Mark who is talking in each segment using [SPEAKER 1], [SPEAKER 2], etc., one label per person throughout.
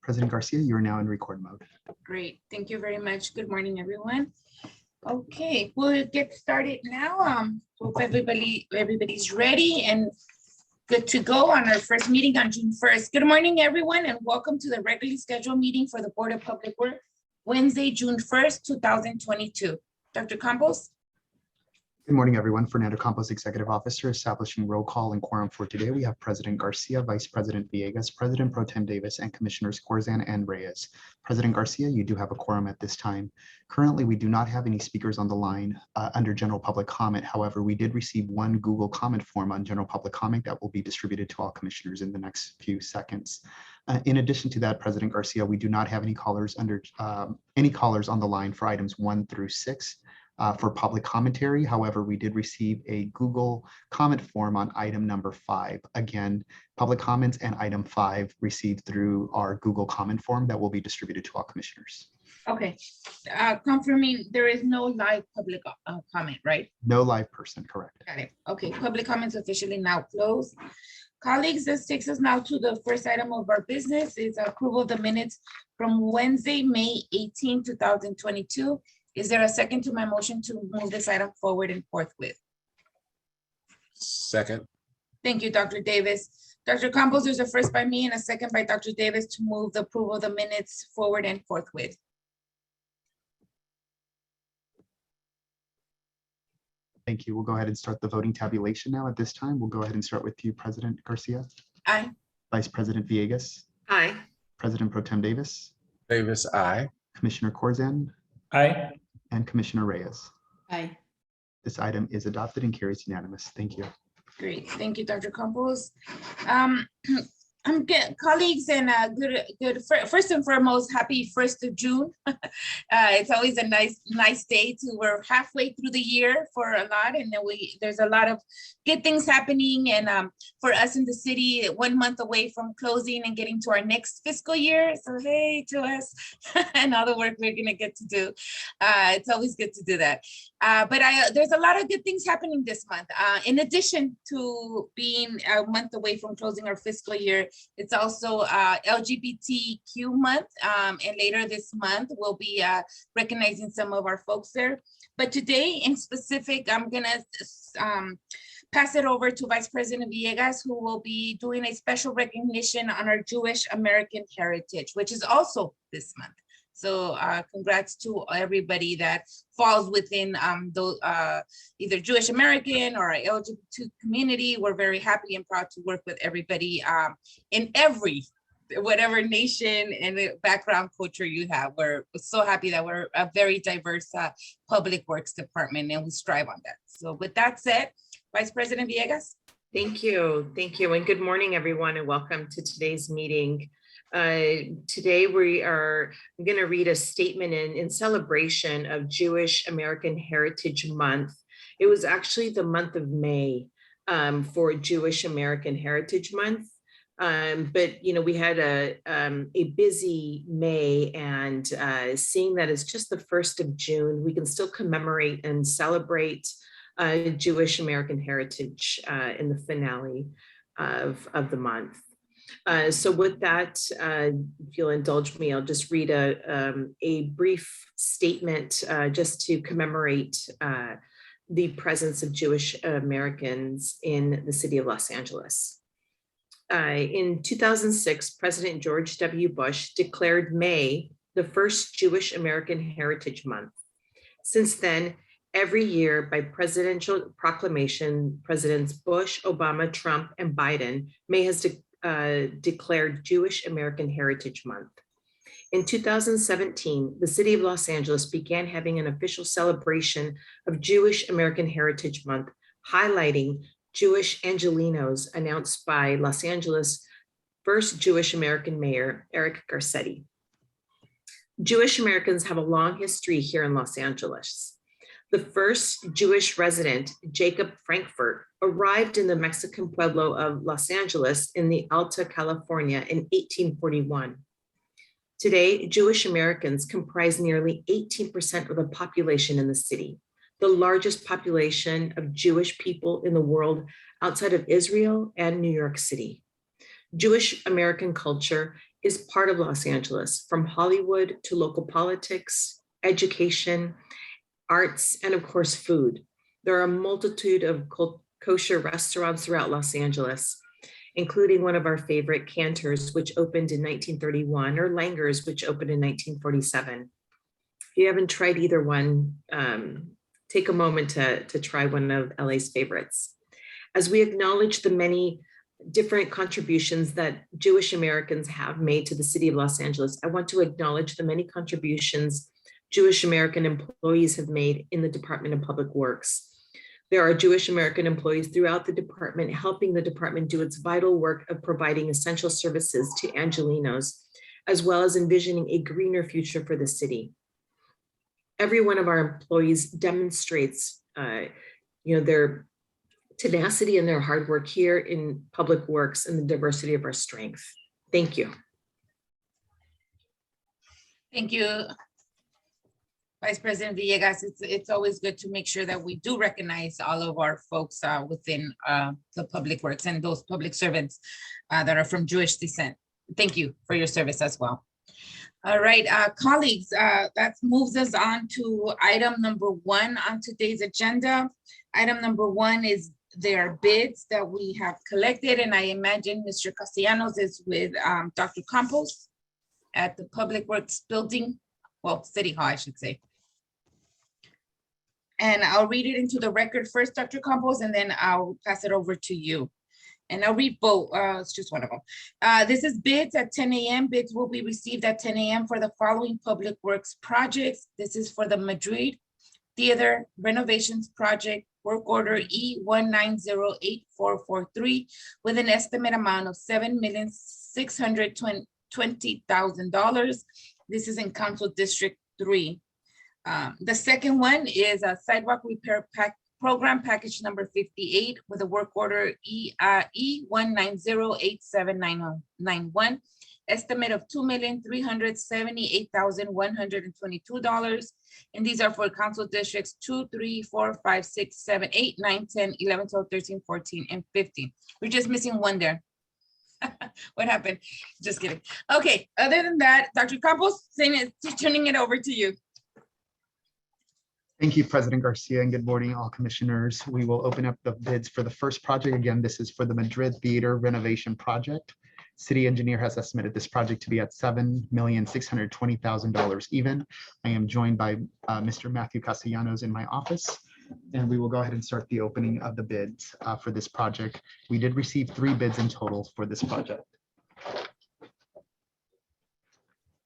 [SPEAKER 1] President Garcia, you are now in record mode.
[SPEAKER 2] Great, thank you very much. Good morning, everyone. Okay, we'll get started now. Hope everybody's ready and good to go on our first meeting on June 1st. Good morning, everyone, and welcome to the regularly scheduled meeting for the Board of Public Works, Wednesday, June 1st, 2022. Dr. Campos?
[SPEAKER 1] Good morning, everyone. Fernando Campos, Executive Officer, establishing roll call and quorum for today. We have President Garcia, Vice President Villegas, President Pro Tem Davis, and Commissioners Corzan and Reyes. President Garcia, you do have a quorum at this time. Currently, we do not have any speakers on the line under general public comment. However, we did receive one Google comment form on general public comment that will be distributed to all commissioners in the next few seconds. In addition to that, President Garcia, we do not have any callers on the line for items 1 through 6. For public commentary. However, we did receive a Google comment form on item number 5. Again, public comments and item 5 received through our Google comment form that will be distributed to all commissioners.
[SPEAKER 2] Okay, confirming there is no live public comment, right?
[SPEAKER 1] No live person, correct.
[SPEAKER 2] Got it. Okay, public comments officially now closed. Colleagues, this takes us now to the first item of our business is approval of the minutes from Wednesday, May 18, 2022. Is there a second to my motion to move this item forward and forthwith?
[SPEAKER 3] Second.
[SPEAKER 2] Thank you, Dr. Davis. Dr. Campos, there's a first by me and a second by Dr. Davis to move the approval of the minutes forward and forthwith.
[SPEAKER 1] Thank you. We'll go ahead and start the voting tabulation now. At this time, we'll go ahead and start with you, President Garcia.
[SPEAKER 2] Aye.
[SPEAKER 1] Vice President Villegas.
[SPEAKER 4] Aye.
[SPEAKER 1] President Pro Tem Davis.
[SPEAKER 3] Davis, aye.
[SPEAKER 1] Commissioner Corzan.
[SPEAKER 5] Aye.
[SPEAKER 1] And Commissioner Reyes.
[SPEAKER 4] Aye.
[SPEAKER 1] This item is adopted and carries unanimous. Thank you.
[SPEAKER 2] Great, thank you, Dr. Campos. I'm good, colleagues, and good. First and foremost, happy 1st of June. It's always a nice day. We're halfway through the year for a lot, and then there's a lot of good things happening. And for us in the city, 1 month away from closing and getting to our next fiscal year. So hey to us and all the work we're gonna get to do. It's always good to do that. But there's a lot of good things happening this month. In addition to being a month away from closing our fiscal year, it's also LGBTQ month. And later this month, we'll be recognizing some of our folks there. But today in specific, I'm gonna pass it over to Vice President Villegas, who will be doing a special recognition on our Jewish American heritage, which is also this month. So congrats to everybody that falls within either Jewish American or our LGBT community. We're very happy and proud to work with everybody in whatever nation and background culture you have. We're so happy that we're a very diverse public works department, and we strive on that. So with that said, Vice President Villegas.
[SPEAKER 4] Thank you. Thank you. And good morning, everyone, and welcome to today's meeting. Today we are going to read a statement in celebration of Jewish American Heritage Month. It was actually the month of May for Jewish American Heritage Month. But you know, we had a busy May, and seeing that it's just the 1st of June, we can still commemorate and celebrate Jewish American heritage in the finale of the month. So with that, if you'll indulge me, I'll just read a brief statement just to commemorate the presence of Jewish Americans in the city of Los Angeles. In 2006, President George W. Bush declared May the first Jewish American Heritage Month. Since then, every year by presidential proclamation, Presidents Bush, Obama, Trump, and Biden, May has declared Jewish American Heritage Month. In 2017, the city of Los Angeles began having an official celebration of Jewish American Heritage Month, highlighting Jewish Angelenos announced by Los Angeles' first Jewish American mayor, Eric Garcetti. Jewish Americans have a long history here in Los Angeles. The first Jewish resident, Jacob Frankfurt, arrived in the Mexican pueblo of Los Angeles in the Alta California in 1841. Today, Jewish Americans comprise nearly 18% of the population in the city, the largest population of Jewish people in the world outside of Israel and New York City. Jewish American culture is part of Los Angeles, from Hollywood to local politics, education, arts, and of course, food. There are a multitude of kosher restaurants throughout Los Angeles, including one of our favorite, Cantor's, which opened in 1931, or Langer's, which opened in 1947. If you haven't tried either one, take a moment to try one of LA's favorites. As we acknowledge the many different contributions that Jewish Americans have made to the city of Los Angeles, I want to acknowledge the many contributions Jewish American employees have made in the Department of Public Works. There are Jewish American employees throughout the department, helping the department do its vital work of providing essential services to Angelenos, as well as envisioning a greener future for the city. Every one of our employees demonstrates their tenacity and their hard work here in Public Works and the diversity of our strength. Thank you.
[SPEAKER 2] Thank you, Vice President Villegas. It's always good to make sure that we do recognize all of our folks within the Public Works and those public servants that are from Jewish descent. Thank you for your service as well. All right, colleagues, that moves us on to item number 1 on today's agenda. Item number 1 is their bids that we have collected, and I imagine Mr. Castellanos is with Dr. Campos at the Public Works Building, well, City Hall, I should say. And I'll read it into the record first, Dr. Campos, and then I'll pass it over to you. And I'll read both, it's just one of them. This is bids at 10 a.m. Bids will be received at 10 a.m. for the following Public Works projects. This is for the Madrid Theater Renovations Project, work order E1908443, with an estimate amount of $7,620,000. This is in Council District 3. The second one is a sidewalk repair program package number 58 with a work order E1908791, estimate of $2,378,122. And these are for Council Districts 2, 3, 4, 5, 6, 7, 8, 9, 10, 11, 12, 13, 14, and 15. We're just missing one there. What happened? Just kidding. Okay, other than that, Dr. Campos, turning it over to you.
[SPEAKER 1] Thank you, President Garcia, and good morning, all commissioners. We will open up the bids for the first project. Again, this is for the Madrid Theater Renovation Project. City engineer has estimated this project to be at $7,620,000 even. I am joined by Mr. Matthew Castellanos in my office, and we will go ahead and start the opening of the bids for this project. We did receive 3 bids in total for this project.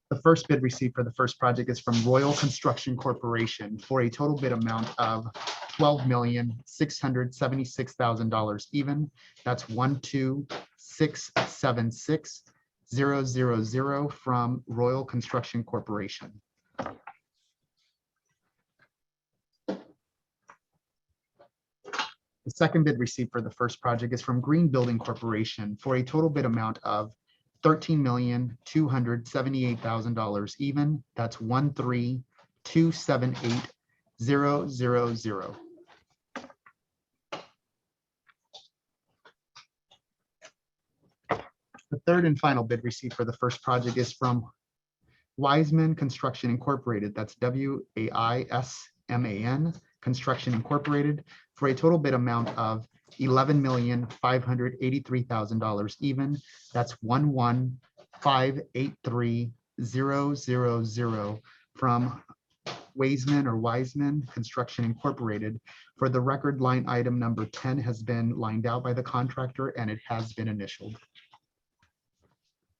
[SPEAKER 1] The first bid received for the first project is from Royal Construction Corporation for a total bid amount of $12,676,000 even. That's 12676,000 from Royal Construction Corporation. The second bid received for the first project is from Green Building Corporation for a total bid amount of $13,278,000 even. That's 13278,000. The third and final bid received for the first project is from Wiseman Construction Incorporated. That's WAISMAN Construction Incorporated for a total bid amount of $11,583,000 even. That's 11583,000 from Wiseman Construction Incorporated. For the record, line item number 10 has been lined out by the contractor and it has been initialed.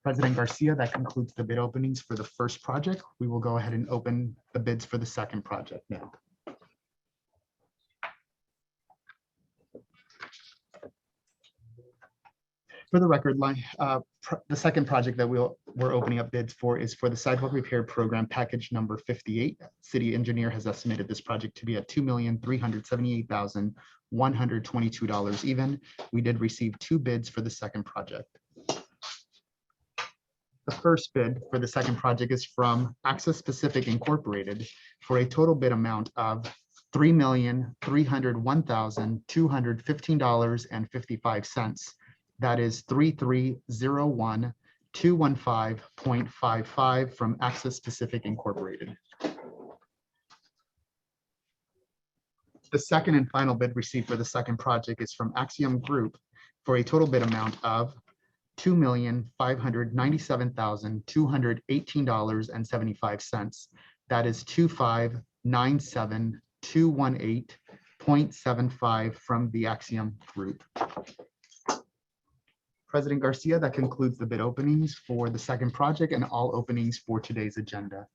[SPEAKER 1] President Garcia, that concludes the bid openings for the first project. We will go ahead and open the bids for the second project now. For the record, the second project that we're opening up bids for is for the sidewalk repair program package number 58. City engineer has estimated this project to be at $2,378,122 even. We did receive 2 bids for the second project. The first bid for the second project is from Access Pacific Incorporated for a total bid amount of $3,301,215.55. That is 3301 215.55 from Access Pacific Incorporated. The second and final bid received for the second project is from Axiom Group for a total bid amount of $2,597,218.75. That is 2597218.75 from the Axiom Group. President Garcia, that concludes the bid openings for the second project and all openings for today's agenda.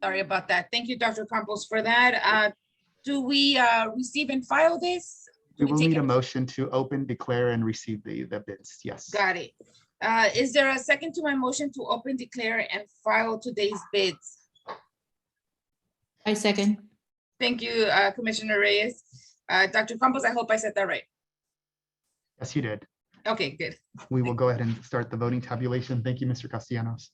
[SPEAKER 2] Sorry about that. Thank you, Dr. Campos, for that. Do we receive and file this?
[SPEAKER 1] We will
[SPEAKER 2] take
[SPEAKER 1] need a
[SPEAKER 2] it?
[SPEAKER 1] motion to open, declare, and receive the bids. Yes.
[SPEAKER 2] Got it. Is there a second to my motion to open, declare, and file today's bids?
[SPEAKER 3] I second.
[SPEAKER 2] Thank you, Commissioner Reyes. Dr. Campos, I hope I said that right.
[SPEAKER 1] Yes, you did.
[SPEAKER 2] Okay, good.
[SPEAKER 1] We will go ahead and start the voting tabulation. Thank you, Mr. Castellanos.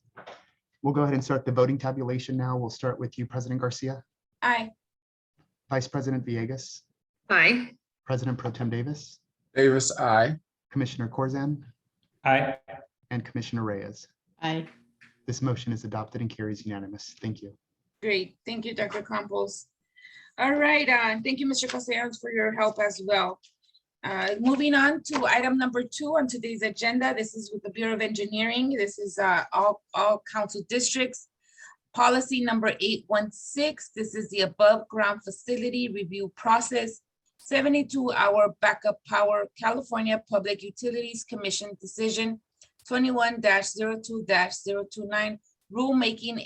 [SPEAKER 1] We'll go ahead and start the voting tabulation now. We'll start with you, President Garcia,
[SPEAKER 2] Aye.
[SPEAKER 1] Vice President Villegas,
[SPEAKER 4] Aye.
[SPEAKER 1] President Pro Tem Davis,
[SPEAKER 5] Davis, aye.
[SPEAKER 1] Commissioner Corzan,
[SPEAKER 6] Aye.
[SPEAKER 1] and Commissioner Reyes.
[SPEAKER 3] Aye.
[SPEAKER 1] This motion is adopted and carries unanimous. Thank you.
[SPEAKER 2] Great. Thank you, Dr. Campos. All right. Thank you, Mr. Castellanos, for your help as well. Moving on to item number 2 on today's agenda. This is with the Bureau of Engineering. This is all council districts. Policy number 816. This is the above ground facility review process. 72-hour backup power, California Public Utilities Commission decision 21-02-029, rulemaking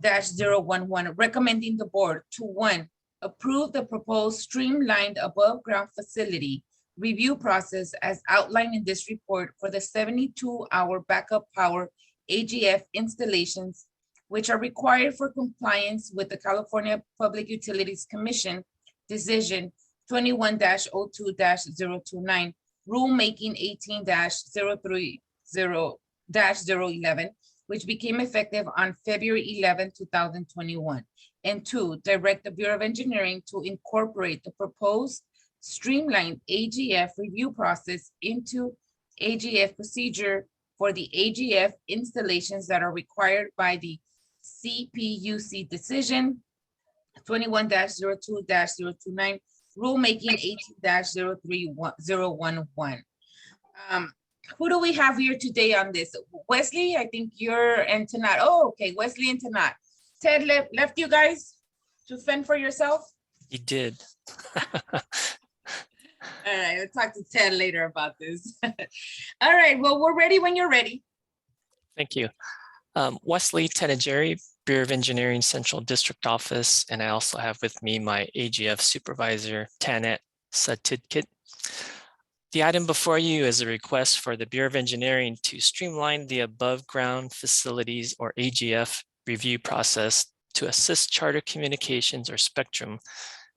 [SPEAKER 2] 18-03-011, recommending the board to 1, approve the proposed streamlined above ground facility review process as outlined in this report for the 72-hour backup power AGF installations, which are required for compliance with the California Public Utilities Commission decision 21-02-029, rulemaking 18-030-011, which became effective on February 11, 2021. And 2, direct the Bureau of Engineering to incorporate the proposed streamlined AGF review process into AGF procedure for the AGF installations that are required by the CPUC decision 21-02-029, rulemaking 18-03011. Who do we have here today on this? Wesley, I think you're and Tanat. Oh, okay, Wesley and Tanat. Ted left you guys to fend for yourself?
[SPEAKER 6] He did.
[SPEAKER 2] All right, I'll talk to Ted later about this. All right, well, we're ready when you're ready.
[SPEAKER 6] Thank you. Wesley Tenajeri, Bureau of Engineering Central District Office, and I also have with me my AGF supervisor, Tanet Satidkit. The item before you is a request for the Bureau of Engineering to streamline the above ground facilities or AGF review process to assist Charter Communications or Spectrum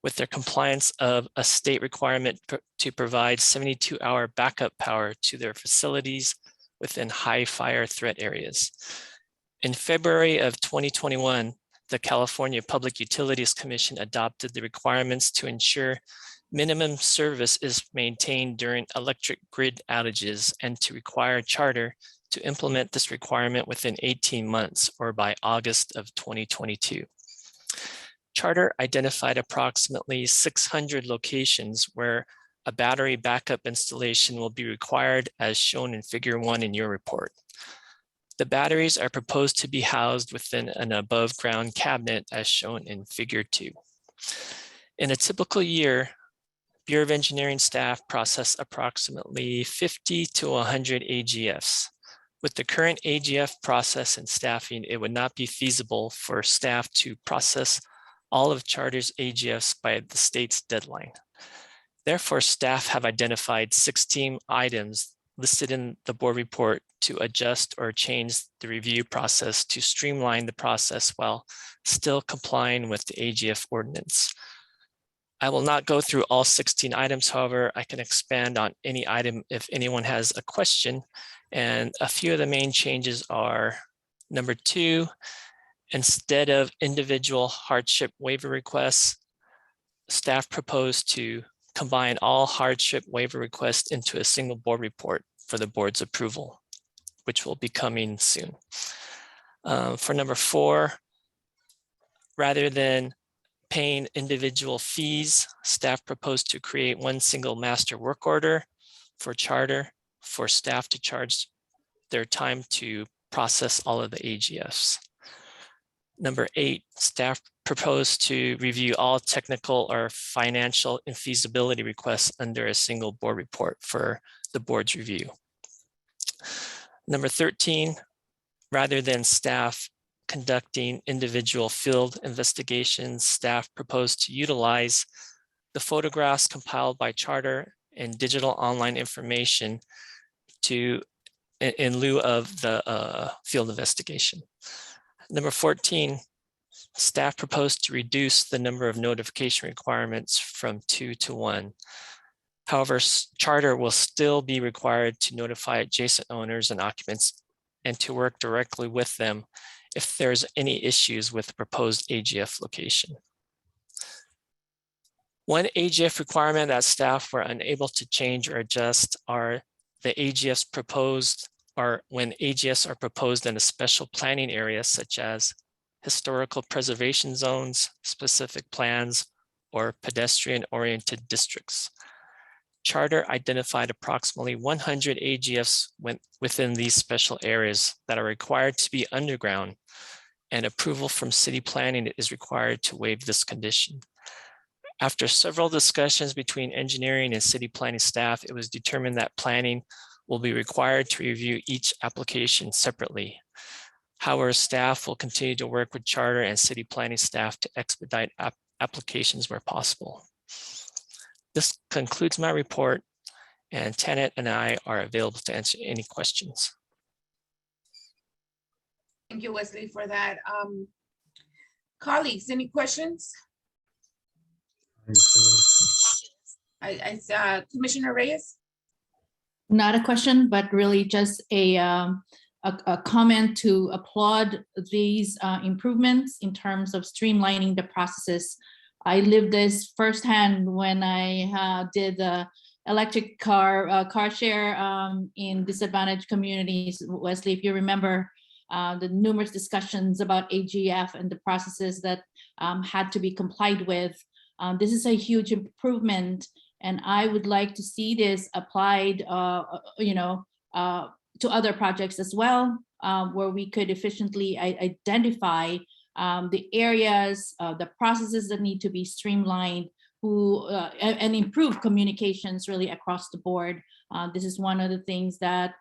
[SPEAKER 6] with their compliance of a state requirement to provide 72-hour backup power to their facilities within high fire threat areas. In February of 2021, the California Public Utilities Commission adopted the requirements to ensure minimum service is maintained during electric grid outages and to require Charter to implement this requirement within 18 months or by August of 2022. Charter identified approximately 600 locations where a battery backup installation will be required as shown in Figure 1 in your report. The batteries are proposed to be housed within an above ground cabinet as shown in Figure 2. In a typical year, Bureau of Engineering staff process approximately 50 to 100 AGFs. With the current AGF process and staffing, it would not be feasible for staff to process all of Charter's AGFs by the state's deadline. Therefore, staff have identified 16 items listed in the board report to adjust or change the review process to streamline the process while still complying with the AGF ordinance. I will not go through all 16 items. However, I can expand on any item if anyone has a question. And a few of the main changes are: number 2, instead of individual hardship waiver requests, staff proposed to combine all hardship waiver requests into a single board report for the board's approval, which will be coming soon. For number 4, rather than paying individual fees, staff proposed to create one single master work order for charter for staff to charge their time to process all of the AGFs. Number 8, staff proposed to review all technical or financial infeasibility requests under a single board report for the board's review. Number 13, rather than staff conducting individual field investigations, staff proposed to utilize the photographs compiled by charter and digital online information in lieu of the field investigation. Number 14, staff proposed to reduce the number of notification requirements from 2 to 1. However, charter will still be required to notify adjacent owners and occupants and to work directly with them if there's any issues with the proposed AGF location. One AGF requirement that staff were unable to change or adjust are the AGFs proposed, or when AGFs are proposed in a special planning area such as historical preservation zones, specific plans, or pedestrian-oriented districts. Charter identified approximately 100 AGFs within these special areas that are required to be underground, and approval from city planning is required to waive this condition. After several discussions between engineering and city planning staff, it was determined that planning will be required to review each application separately. However, staff will continue to work with charter and city planning staff to expedite applications where possible. This concludes my report, and Tanit and I are available to answer any questions.
[SPEAKER 2] Thank you, Wesley, for that. Colleagues, any questions? Commissioner Reyes?
[SPEAKER 3] Not a question, but really just a comment to applaud these improvements in terms of streamlining the processes. I lived this firsthand when I did the electric car share in disadvantaged communities. Wesley, if you remember the numerous discussions about AGF and the processes that had to be complied with, this is a huge improvement, and I would like to see this applied, to other projects as well, where we could efficiently identify the areas, the processes that need to be streamlined, and improve communications really across the board. This is one of the things that,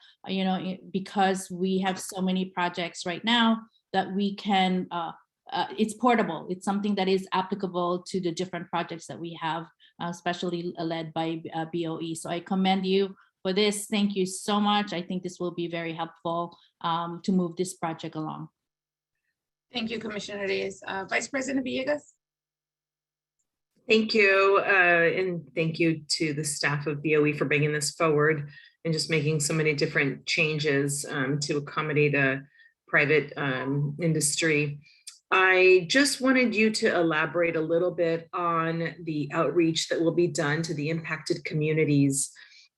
[SPEAKER 3] because we have so many projects right now that we can, it's portable. It's something that is applicable to the different projects that we have, especially led by BOE. So I commend you for this. Thank you so much. I think this will be very helpful to move this project along.
[SPEAKER 2] Thank you, Commissioner Reyes. Vice President Villegas?
[SPEAKER 4] Thank you, and thank you to the staff of BOE for bringing this forward and just making so many different changes to accommodate a private industry. I just wanted you to elaborate a little bit on the outreach that will be done to the impacted communities.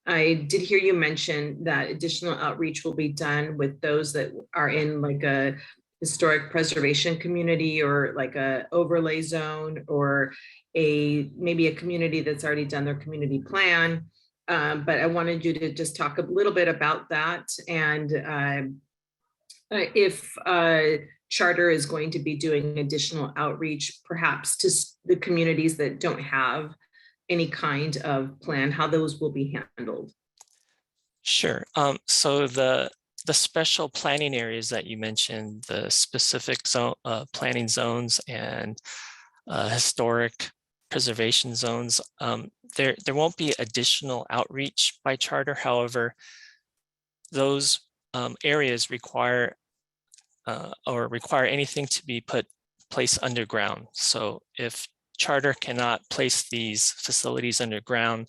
[SPEAKER 4] I did hear you mention that additional outreach will be done with those that are in like a historic preservation community or like a overlay zone, or maybe a community that's already done their community plan. But I wanted you to just talk a little bit about that, and if charter is going to be doing additional outreach, perhaps to the communities that don't have any kind of plan, how those will be handled.
[SPEAKER 6] Sure. So the special planning areas that you mentioned, the specific zone, planning zones and historic preservation zones, there won't be additional outreach by charter. However, those areas require anything to be placed underground. So if charter cannot place these facilities underground,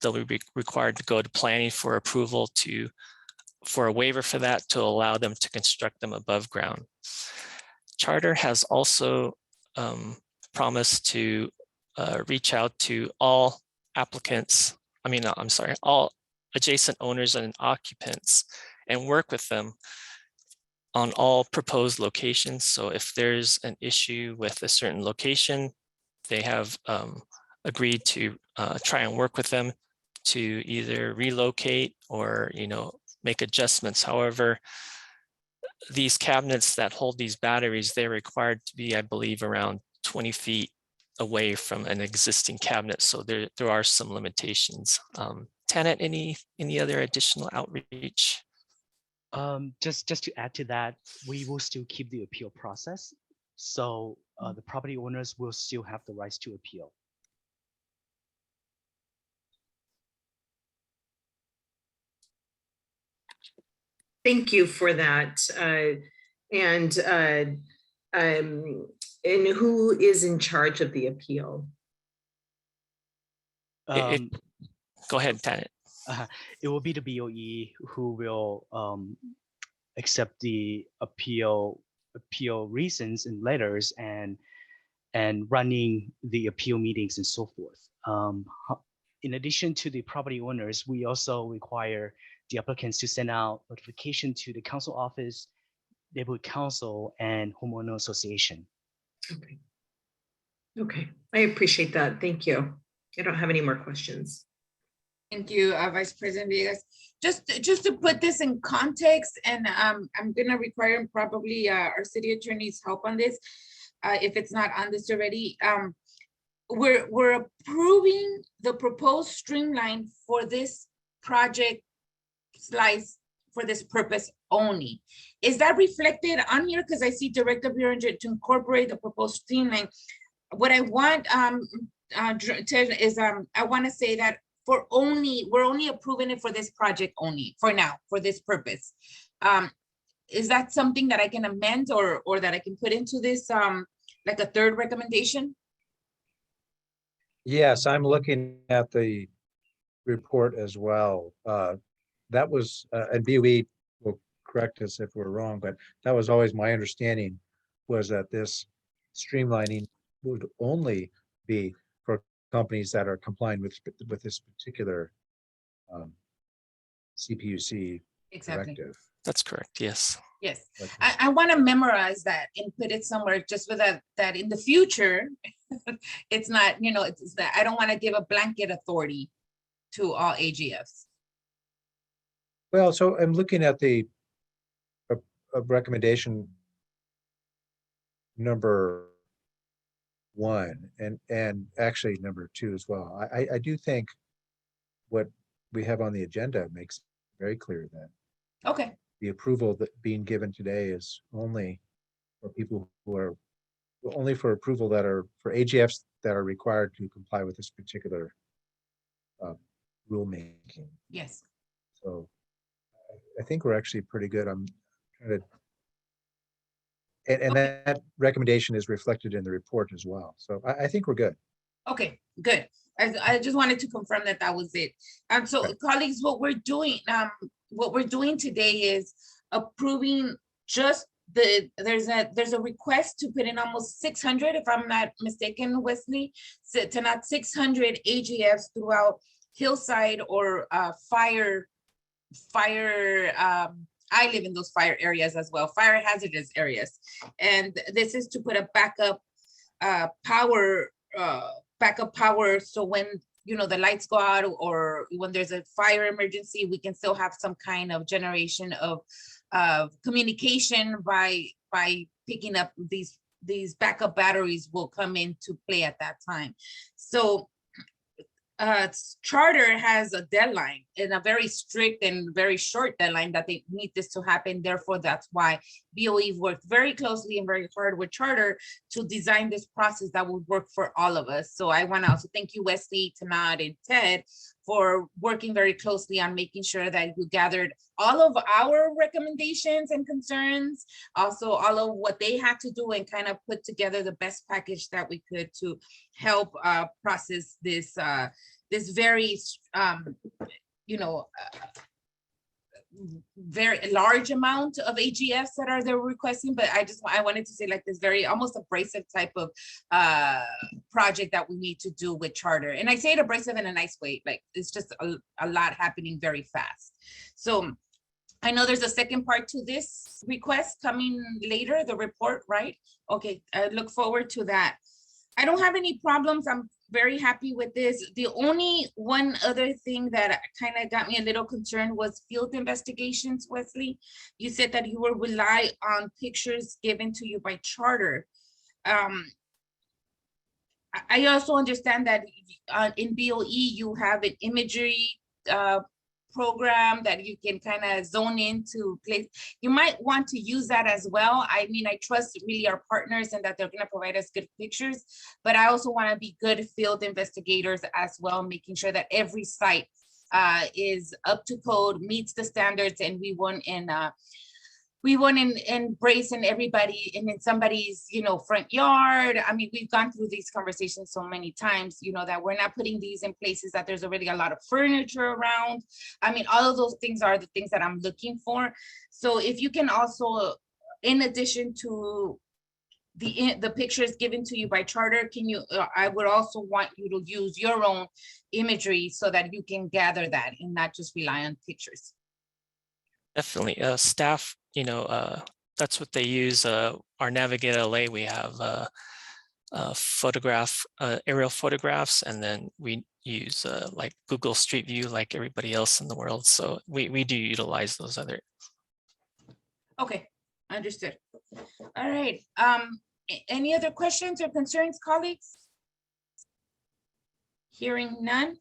[SPEAKER 6] they'll be required to go to planning for approval for a waiver for that to allow them to construct them above ground. Charter has also promised to reach out to all applicants, all adjacent owners and occupants and work with them on all proposed locations. So if there's an issue with a certain location, they have agreed to try and work with them to either relocate or, make adjustments. However, these cabinets that hold these batteries, they're required to be, I believe, around 20 feet away from an existing cabinet. So there are some limitations. Tanit, any other additional outreach?
[SPEAKER 5] Just to add to that, we will still keep the appeal process. So the property owners will still have the rights to appeal.
[SPEAKER 4] Thank you for that. And who is in charge of the appeal?
[SPEAKER 6] Go ahead, Tanit.
[SPEAKER 5] It will be the BOE who will accept the appeal reasons and letters and running the appeal meetings and so forth. In addition to the property owners, we also require the applicants to send out notification to the council office, neighborhood council, and homeowner association.
[SPEAKER 4] Okay. Okay, I appreciate that. Thank you. I don't have any more questions.
[SPEAKER 2] Thank you, Vice President Villegas. Just to put this in context, and I'm gonna require probably our city attorney's help on this, if it's not on this already. We're approving the proposed streamline for this project slice for this purpose only. Is that reflected on here? Because I see Director Bureau to incorporate the proposed streamline. What I want Ted, is I want to say that we're only approving it for this project only for now, for this purpose. Is that something that I can amend or that I can put into this like a third recommendation?
[SPEAKER 7] Yes, I'm looking at the report as well. That was, and BOE will correct us if we're wrong, but that was always my understanding, was that this streamlining would only be for companies that are complying with this particular CPUC directive.
[SPEAKER 6] That's correct, yes.
[SPEAKER 2] Yes, I want to memorize that and put it somewhere just with that in the future, it's not, it's that I don't want to give a blanket authority to all AGFs.
[SPEAKER 7] Well, so I'm looking at the recommendation number 1 and actually number 2 as well. I do think what we have on the agenda makes very clear that
[SPEAKER 2] Okay.
[SPEAKER 7] the approval that being given today is only for people who are only for approval that are for AGFs that are required to comply with this particular rulemaking.
[SPEAKER 2] Yes.
[SPEAKER 7] So I think we're actually pretty good. I'm trying to, and that recommendation is reflected in the report as well. So I think we're good.
[SPEAKER 2] Okay, good. I just wanted to confirm that that was it. So
[SPEAKER 7] Okay.
[SPEAKER 2] colleagues, what we're doing today is approving just there's a request to put in almost 600, if I'm not mistaken, Wesley, to not 600 AGFs throughout Hillside or fire. I live in those fire areas as well, fire hazardous areas, and this is to put a backup power. So when the lights go out or when there's a fire emergency, we can still have some kind of generation of communication by picking up these backup batteries will come into play at that time. So Charter has a deadline, and a very strict and very short deadline that they need this to happen. Therefore, that's why BOE worked very closely and very hard with Charter to design this process that would work for all of us. So I want to also thank you, Wesley, Tanat, and Ted, for working very closely on making sure that you gathered all of our recommendations and concerns, also all of what they had to do, and kind of put together the best package that we could to help process this this very very large amount of AGFs that are they're requesting, but I wanted to say like this very almost abrasive type of project that we need to do with charter. And I say it abrasive in a nice way, like it's just a lot happening very fast. So I know there's a second part to this request coming later, the report, right? Okay, I look forward to that. I don't have any problems. I'm very happy with this. The only one other thing that kind of got me a little concerned was field investigations, Wesley. You said that you will rely on pictures given to you by charter. I also understand that in BOE, you have an imagery program that you can kind of zone into place. You might want to use that as well. I mean, I trust really our partners and that they're going to provide us good pictures, but I also want to be good field investigators as well, making sure that every site is up to code, meets the standards, and we won't embrace in everybody and in somebody's, front yard. I mean, we've gone through these conversations so many times, that we're not putting these in places that there's already a lot of furniture around. I mean, all of those things are the things that I'm looking for. So if you can also, in addition to the pictures given to you by charter, I would also want you to use your own imagery so that you can gather that and not just rely on pictures.
[SPEAKER 6] Definitely. Staff, that's what they use. Our Navigate LA, we have aerial photographs, and then we use like Google Street View like everybody else in the world. So we do utilize those other.
[SPEAKER 2] Okay, understood. All right. Any other questions or concerns, colleagues? Hearing none.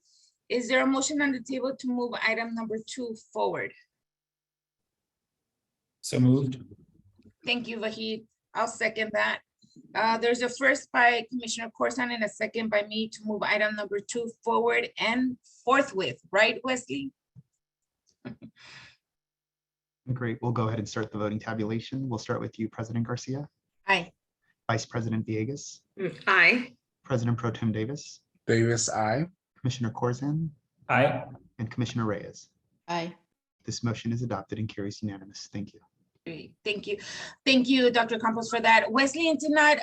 [SPEAKER 2] Is there a motion on the table to move item number 2 forward?
[SPEAKER 8] So moved.
[SPEAKER 2] Thank you, Vahid. I'll second that. There's a first by Commissioner Corzine and a second by me to move item number 2 forward and forthwith, right, Wesley?
[SPEAKER 1] Great. We'll go ahead and start the voting tabulation. We'll start with you, President Garcia.
[SPEAKER 2] Aye.
[SPEAKER 1] Vice President Villegas.
[SPEAKER 4] Aye.
[SPEAKER 1] President Pro Tem Davis.
[SPEAKER 8] Davis, aye.
[SPEAKER 1] Commissioner Corzine.
[SPEAKER 8] Aye.
[SPEAKER 1] And Commissioner Reyes.
[SPEAKER 3] Aye.
[SPEAKER 1] This motion is adopted and carries unanimous. Thank you.
[SPEAKER 2] Great. Thank you. Thank you, Dr. Campos, for that. Wesley and Tanat,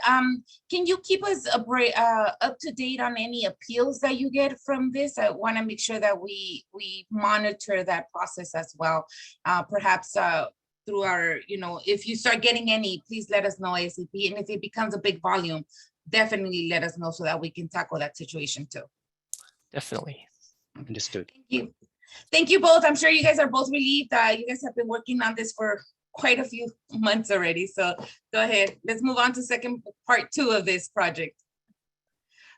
[SPEAKER 2] can you keep us up to date on any appeals that you get from this? I want to make sure that we monitor that process as well. Perhaps through our, if you start getting any, please let us know ASAP. And if it becomes a big volume, definitely let us know so that we can tackle that situation too.
[SPEAKER 6] Definitely.
[SPEAKER 5] Understood.
[SPEAKER 2] Thank you. Thank you both. I'm sure you guys are both relieved. You guys have been working on this for quite a few months already. So go ahead. Let's move on to part 2 of this project.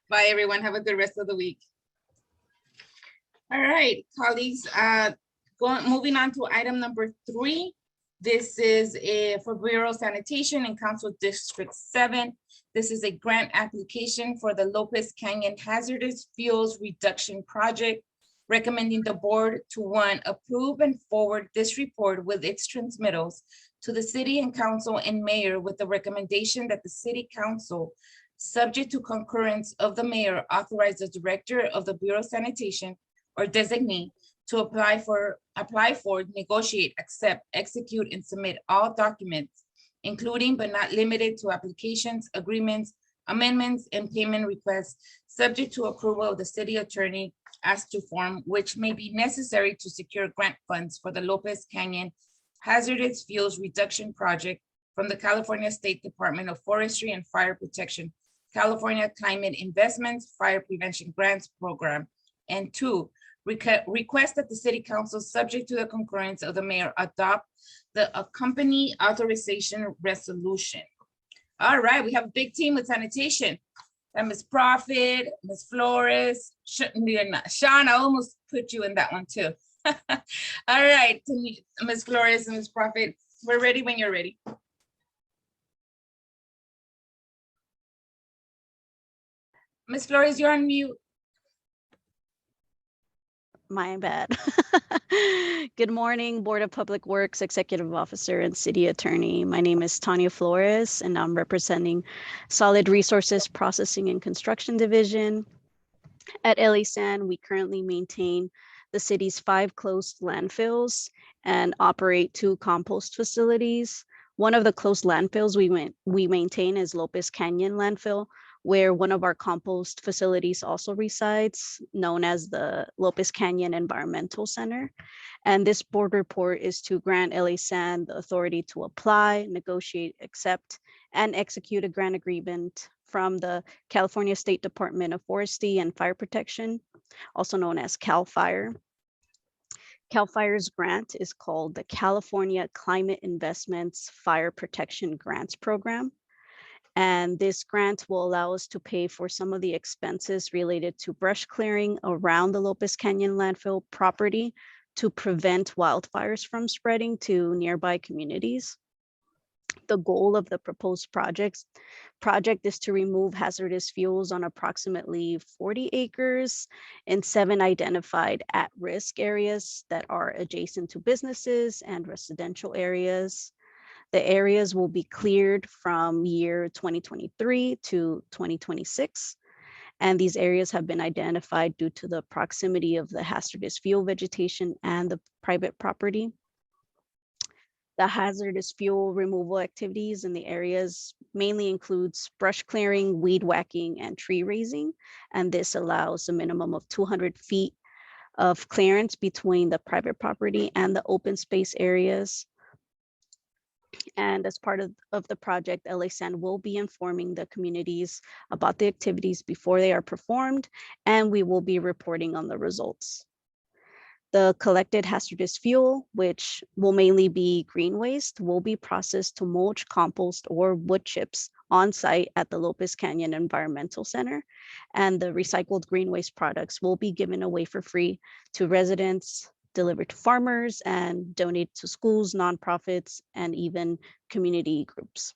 [SPEAKER 2] Bye, everyone. Have a good rest of the week. All right, colleagues. Moving on to item number 3. This is for Bureau Sanitation and Council District 7. This is a grant application for the Lopez Canyon Hazardous Fuels Reduction Project, recommending the board to 1, approve and forward this report with its transmittals to the city and council and mayor with the recommendation that the city council, subject to concurrence of the mayor, authorize the director of the Bureau of Sanitation or designee to apply for, negotiate, accept, execute, and submit all documents, including but not limited to applications, agreements, amendments, and payment requests, subject to approval of the city attorney as to form, which may be necessary to secure grant funds for the Lopez Canyon Hazardous Fuels Reduction Project from the California State Department of Forestry and Fire Protection, California Climate Investments Fire Prevention Grants Program. And 2, request that the city council, subject to the concurrence of the mayor, adopt the accompanying authorization resolution. All right, we have a big team with sanitation. Ms. Prophet, Ms. Flores, Sean, I almost put you in that one too. All right, Ms. Flores and Ms. Prophet, we're ready when you're ready. Ms. Flores, you're on mute.
[SPEAKER 9] My bad. Good morning, Board of Public Works, Executive Officer and City Attorney. My name is Tanya Flores, and I'm representing Solid Resources Processing and Construction Division. At LA San, we currently maintain the city's 5 closed landfills and operate 2 compost facilities. One of the closed landfills we maintain is Lopez Canyon landfill, where one of our compost facilities also resides, known as the Lopez Canyon Environmental Center. And this board report is to grant LA San the authority to apply, negotiate, accept, and execute a grant agreement from the California State Department of Forestry and Fire Protection, also known as CAL FIRE. CAL FIRE's grant is called the California Climate Investments Fire Protection Grants Program. And this grant will allow us to pay for some of the expenses related to brush clearing around the Lopez Canyon landfill property to prevent wildfires from spreading to nearby communities. The goal of the proposed project is to remove hazardous fuels on approximately 40 acres in 7 identified at-risk areas that are adjacent to businesses and residential areas. The areas will be cleared from year 2023 to 2026. And these areas have been identified due to the proximity of the hazardous fuel vegetation and the private property. The hazardous fuel removal activities in the areas mainly includes brush clearing, weed whacking, and tree raising. And this allows a minimum of 200 feet of clearance between the private property and the open space areas. And as part of the project, LA San will be informing the communities about the activities before they are performed, and we will be reporting on the results. The collected hazardous fuel, which will mainly be green waste, will be processed to mulch, compost, or wood chips on site at the Lopez Canyon Environmental Center. And the recycled green waste products will be given away for free to residents, delivered to farmers, and donated to schools, nonprofits, and even community groups.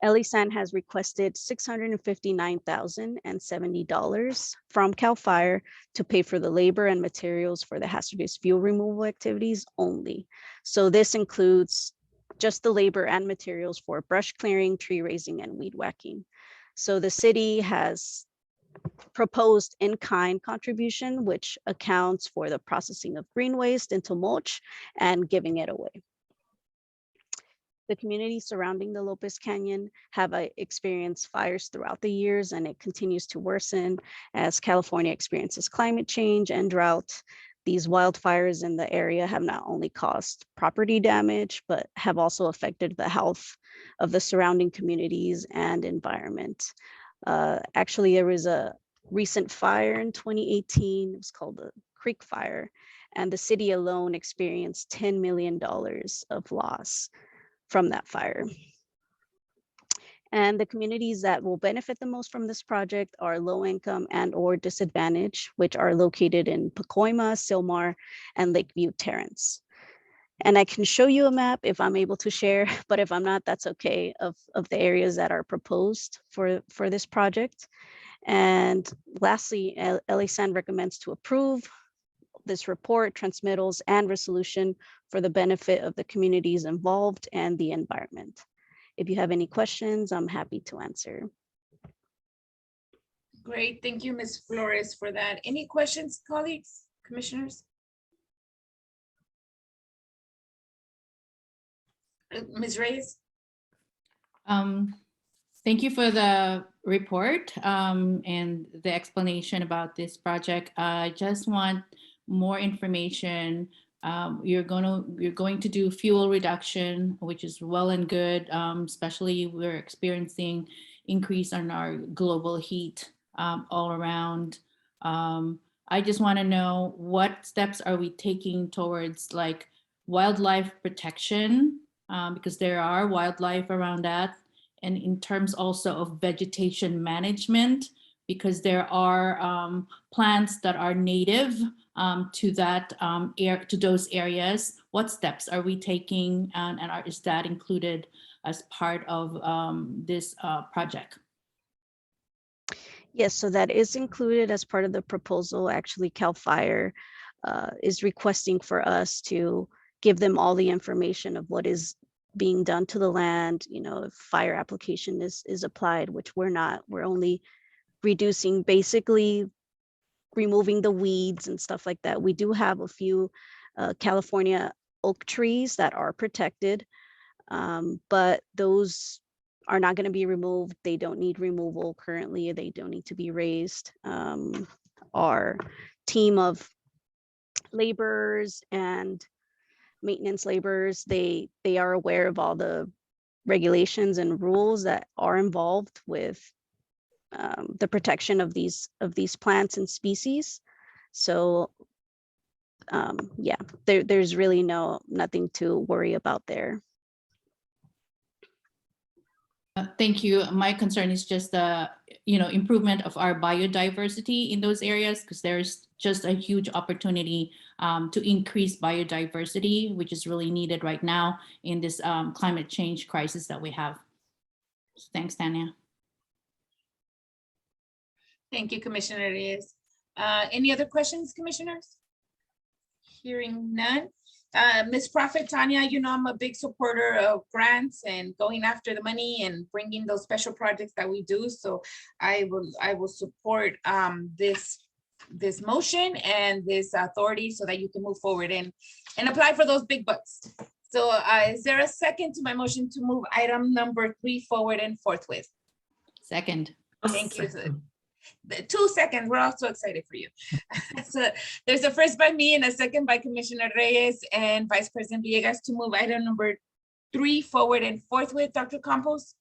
[SPEAKER 9] LA San has requested $659,070 from CAL FIRE to pay for the labor and materials for the hazardous fuel removal activities only. So this includes just the labor and materials for brush clearing, tree raising, and weed whacking. So the city has proposed in-kind contribution, which accounts for the processing of green waste into mulch and giving it away. The communities surrounding the Lopez Canyon have experienced fires throughout the years, and it continues to worsen as California experiences climate change and drought. These wildfires in the area have not only caused property damage, but have also affected the health of the surrounding communities and environment. Actually, there was a recent fire in 2018. It was called the Creek Fire, and the city alone experienced $10 million of loss from that fire. And the communities that will benefit the most from this project are low income and or disadvantaged, which are located in Pacoima, Sylmar, and Lakeview Terrace. And I can show you a map if I'm able to share, but if I'm not, that's okay, of the areas that are proposed for this project. And lastly, LA San recommends to approve this report, transmittals, and resolution for the benefit of the communities involved and the environment. If you have any questions, I'm happy to answer.
[SPEAKER 2] Great, thank you, Ms. Flores, for that. Any questions, colleagues, commissioners? Ms. Reyes?
[SPEAKER 3] Thank you for the report and the explanation about this project. I just want more information. You're going to do fuel reduction, which is well and good, especially we're experiencing increase on our global heat all around. I just want to know what steps are we taking towards like wildlife protection, because there are wildlife around that, and in terms also of vegetation management, because there are plants that are native to that to those areas. What steps are we taking, and is that included as part of this project?
[SPEAKER 9] Yes, so that is included as part of the proposal. Actually, CAL FIRE is requesting for us to give them all the information of what is being done to the land, you know, if fire application is applied, which we're not. We're only reducing, basically removing the weeds and stuff like that. We do have a few California oak trees that are protected, but those are not going to be removed. They don't need removal currently. They don't need to be raised. Our team of laborers and maintenance laborers, they are aware of all the regulations and rules that are involved with the protection of these plants and species. So yeah, there's really nothing to worry about there.
[SPEAKER 3] Thank you. My concern is just the improvement of our biodiversity in those areas, because there's just a huge opportunity to increase biodiversity, which is really needed right now in this climate change crisis that we have. Thanks, Tanya.
[SPEAKER 2] Thank you, Commissioner Reyes. Any other questions, commissioners? Hearing none. Ms. Prophet, Tanya, I'm a big supporter of grants and going after the money and bringing those special projects that we do. So I will support this motion and this authority so that you can move forward and apply for those big bucks. So is there a second to my motion to move item number 3 forward and forthwith?
[SPEAKER 3] Second.
[SPEAKER 2] Thank you. 2 seconds. We're all so excited for you. So there's a first by me and a second by Commissioner Reyes and Vice President Villegas to move item number 3 forward and forthwith. Dr. Campos?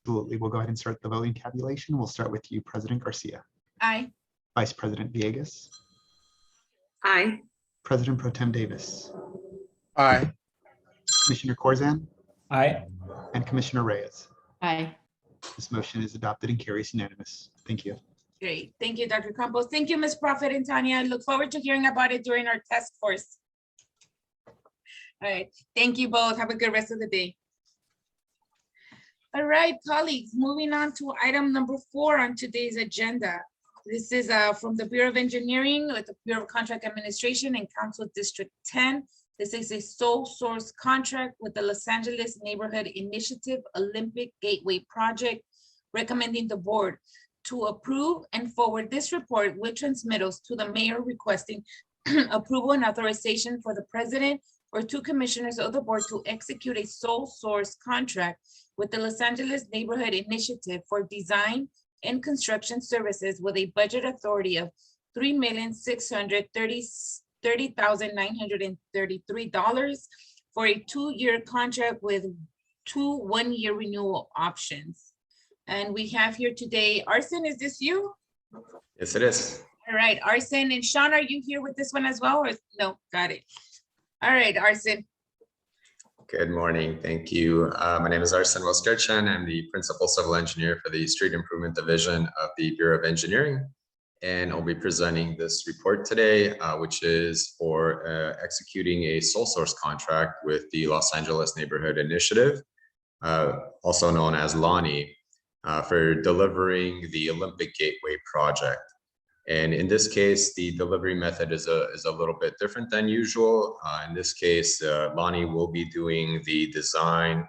[SPEAKER 1] Absolutely. We'll go ahead and start the voting tabulation. We'll start with you, President Garcia.
[SPEAKER 2] Aye.
[SPEAKER 1] Vice President Villegas.
[SPEAKER 4] Aye.
[SPEAKER 1] President Pro Tem Davis.
[SPEAKER 8] Aye.
[SPEAKER 1] Commissioner Corzan
[SPEAKER 8] Aye.
[SPEAKER 1] and Commissioner Reyes.
[SPEAKER 3] Aye.
[SPEAKER 1] This motion is adopted and carries unanimous. Thank you.
[SPEAKER 2] Great. Thank you, Dr. Campos. Thank you, Ms. Prophet and Tanya. I look forward to hearing about it during our task force. All right. Thank you both. Have a good rest of the day. All right, colleagues, moving on to item number 4 on today's agenda. This is from the Bureau of Engineering with the Bureau of Contract Administration and Council District 10. This is a sole source contract with the Los Angeles Neighborhood Initiative Olympic Gateway Project, recommending the board to approve and forward this report with transmittals to the mayor requesting approval and authorization for the president or 2 commissioners of the board to execute a sole source contract with the Los Angeles Neighborhood Initiative for design and construction services with a budget authority of $3,630,933 for a 2-year contract with 2 one-year renewal options. And we have here today, Arsen, is this you?
[SPEAKER 10] Yes, it is.
[SPEAKER 2] All right, Arsen and Sean, are you here with this one as well? Or no, got it. All right, Arsen.
[SPEAKER 10] Good morning. Thank you. My name is Arsen Woskerchan. I'm the Principal Civil Engineer for the Street Improvement Division of the Bureau of Engineering. And I'll be presenting this report today, which is for executing a sole source contract with the Los Angeles Neighborhood Initiative, also known as LANI, for delivering the Olympic Gateway project. And in this case, the delivery method is a little bit different than usual. In this case, LANI will be doing the design,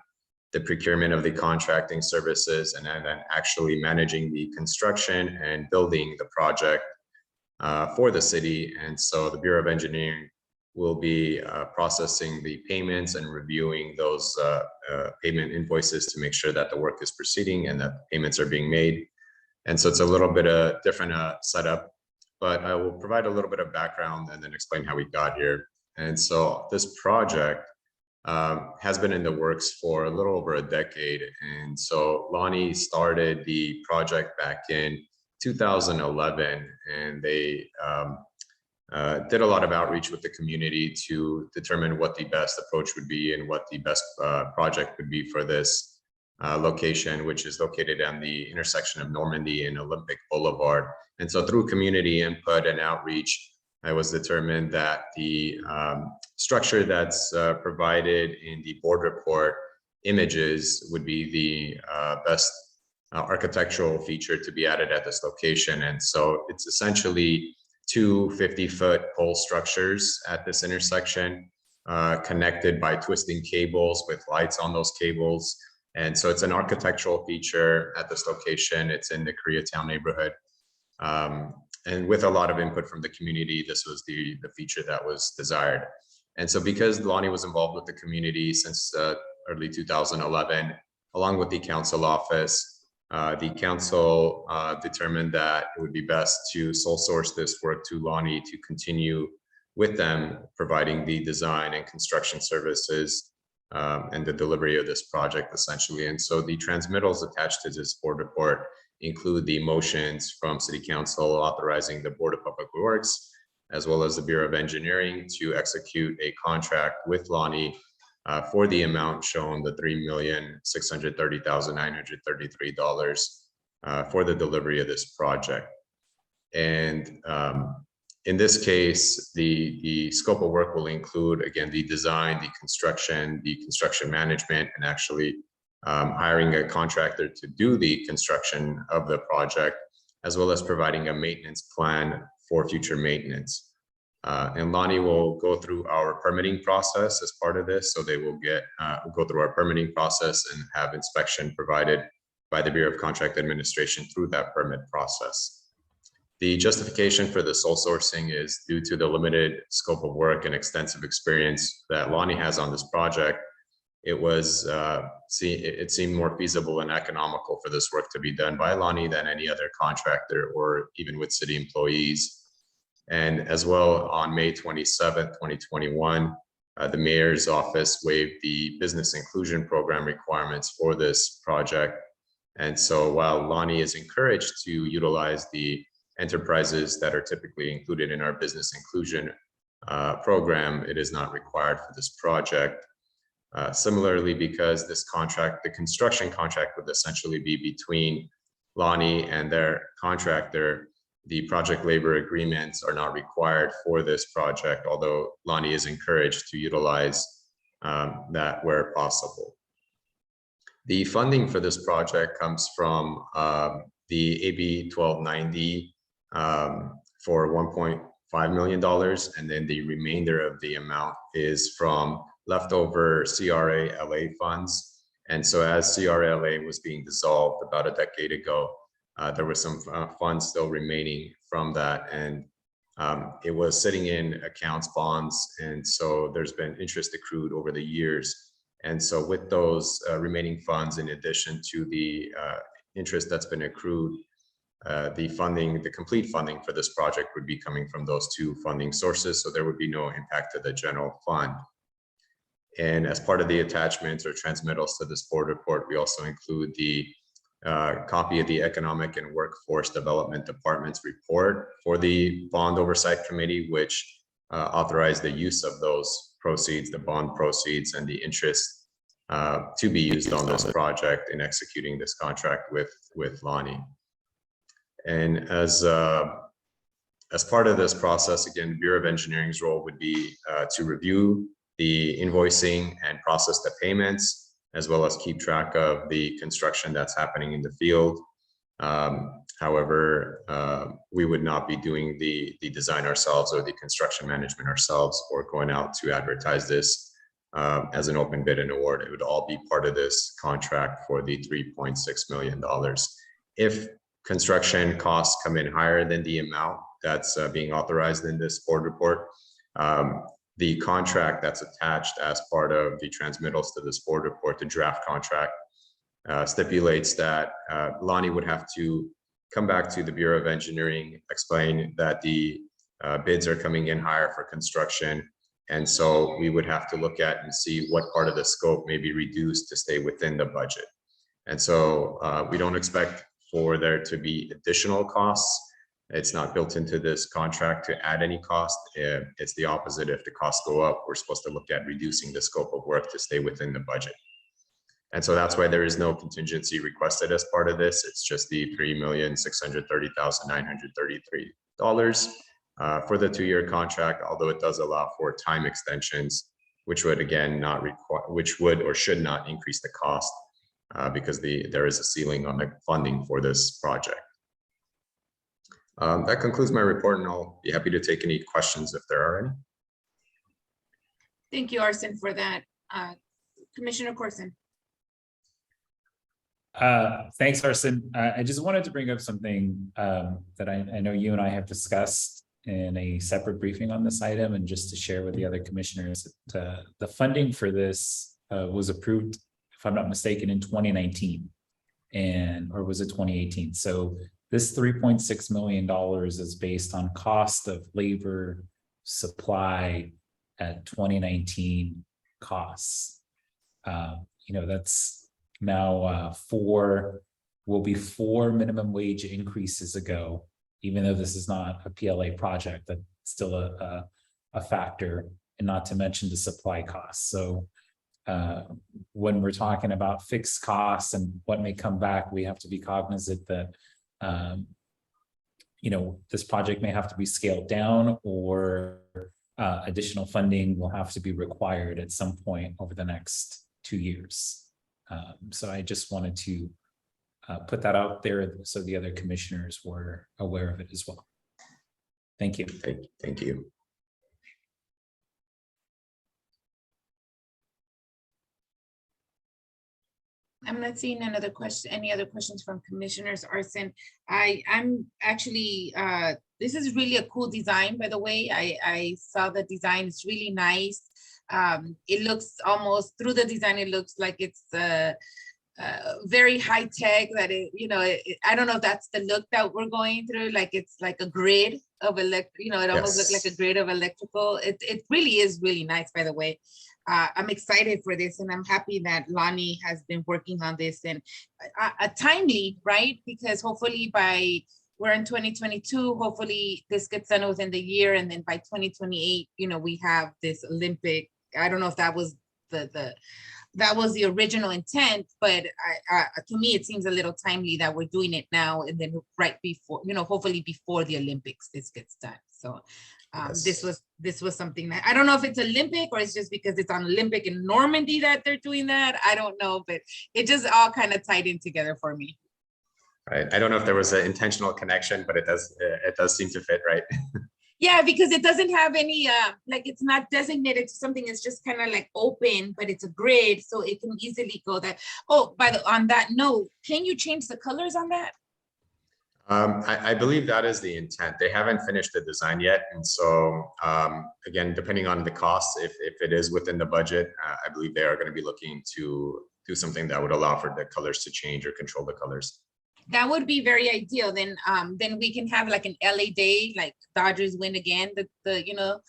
[SPEAKER 10] the procurement of the contracting services, and then actually managing the construction and building the project for the city. And so the Bureau of Engineering will be processing the payments and reviewing those payment invoices to make sure that the work is proceeding and that payments are being made. And so it's a little bit of different setup, but I will provide a little bit of background and then explain how we got here. And so this project has been in the works for a little over a decade. And so LANI started the project back in 2011, and they did a lot of outreach with the community to determine what the best approach would be and what the best project would be for this location, which is located on the intersection of Normandy and Olympic Boulevard. And so through community input and outreach, it was determined that the structure that's provided in the board report images would be the best architectural feature to be added at this location. And so it's essentially 2 50-foot pole structures at this intersection, connected by twisting cables with lights on those cables. And so it's an architectural feature at this location. It's in the Koreatown neighborhood. And with a lot of input from the community, this was the feature that was desired. And so because Lonnie was involved with the community since early 2011, along with the council office, the council determined that it would be best to sole source this work to Lonnie to continue with them, providing the design and construction services and the delivery of this project essentially. And so the transmittals attached to this board report include the motions from City Council authorizing the Board of Public Works, as well as the Bureau of Engineering to execute a contract with Lonnie for the amount shown, the $3,630,933 for the delivery of this project. And in this case, the scope of work will include, again, the design, the construction management, and actually hiring a contractor to do the construction of the project, as well as providing a maintenance plan for future maintenance. And Lonnie will go through our permitting process as part of this. So they will go through our permitting process and have inspection provided by the Bureau of Contract Administration through that permit process. The justification for the sole sourcing is due to the limited scope of work and extensive experience that Lonnie has on this project. It seemed more feasible and economical for this work to be done by Lonnie than any other contractor or even with city employees. And as well, on May 27th, 2021, the mayor's office waived the business inclusion program requirements for this project. And so while Lonnie is encouraged to utilize the enterprises that are typically included in our business inclusion program, it is not required for this project. Similarly, because this contract, the construction contract would essentially be between Lonnie and their contractor, the project labor agreements are not required for this project, although Lonnie is encouraged to utilize that where possible. The funding for this project comes from the AB 1290 for $1.5 million, and then the remainder of the amount is from leftover CRA LA funds. And so as CRA LA was being dissolved about a decade ago, there were some funds still remaining from that, and it was sitting in accounts, bonds, and so there's been interest accrued over the years. And so with those remaining funds, in addition to the interest that's been accrued, the complete funding for this project would be coming from those two funding sources, so there would be no impact to the general fund. And as part of the attachments or transmittals to this board report, we also include the copy of the Economic and Workforce Development Department's report for the Bond Oversight Committee, which authorized the use of those proceeds, the bond proceeds, and the interest to be used on this project in executing this contract with Lonnie. And as part of this process, again, Bureau of Engineering's role would be to review the invoicing and process the payments, as well as keep track of the construction that's happening in the field. However, we would not be doing the design ourselves or the construction management ourselves or going out to advertise this as an open bid and award. It would all be part of this contract for the $3.6 million. If construction costs come in higher than the amount that's being authorized in this board report, the contract that's attached as part of the transmittals to this board report, the draft contract, stipulates that Lonnie would have to come back to the Bureau of Engineering, explain that the bids are coming in higher for construction. And so we would have to look at and see what part of the scope may be reduced to stay within the budget. And so we don't expect for there to be additional costs. It's not built into this contract to add any cost. It's the opposite. If the costs go up, we're supposed to look at reducing the scope of work to stay within the budget. And so that's why there is no contingency requested as part of this. It's just the $3,630,933 for the 2-year contract, although it does allow for time extensions, which would again not require, which would or should not increase the cost because there is a ceiling on the funding for this project. That concludes my report, and I'll be happy to take any questions if there are any.
[SPEAKER 2] Thank you, Arsen, for that. Commissioner Corson.
[SPEAKER 8] Thanks, Arson. I just wanted to bring up something that I know you and I have discussed in a separate briefing on this item, and just to share with the other commissioners, that the funding for this was approved, if I'm not mistaken, in 2019, or was it 2018? So this $3.6 million is based on cost of labor supply at 2019 costs. That's now will be 4 minimum wage increases ago, even though this is not a PLA project, that's still a factor, and not to mention the supply costs. So when we're talking about fixed costs and what may come back, we have to be cognizant that this project may have to be scaled down, or additional funding will have to be required at some point over the next 2 years. So I just wanted to put that out there so the other commissioners were aware of it as well. Thank you.
[SPEAKER 10] Thank you.
[SPEAKER 2] I'm not seeing another question, any other questions from commissioners. Arson, I'm actually, this is really a cool design, by the way. I saw the design, it's really nice. It looks almost, through the design, it looks like it's very high tech, that I don't know if that's the look that we're going through, like it's like a grid of it almost looks like a grid of electrical. It really is really nice, by the way. I'm excited for this, and I'm happy that Lonnie has been working on this, and timely, right? Because hopefully we're in 2022, hopefully this gets done within the year, and then by 2028, we have this Olympic. I don't know if that was that was the original intent, but to me, it seems a little timely that we're doing it now, and then right before, hopefully before the Olympics, this gets done. So this was something that, I don't know if it's Olympic or it's just because it's on Olympic in Normandy that they're doing that. I don't know, but it just all kind of tied in together for me.
[SPEAKER 10] Right. I don't know if there was an intentional connection, but it does seem to fit, right?
[SPEAKER 2] Yeah, because it doesn't have any, it's not designated to something. It's just kind of like open, but it's a grid, so it can easily go that. Oh, on that note, can you change the colors on that?
[SPEAKER 10] I believe that is the intent. They haven't finished the design yet. And so, again, depending on the costs, if it is within the budget, I believe they are going to be looking to do something that would allow for the colors to change or control the colors.
[SPEAKER 2] That would be very ideal. Then we can have like an LA day, like Dodgers win again, the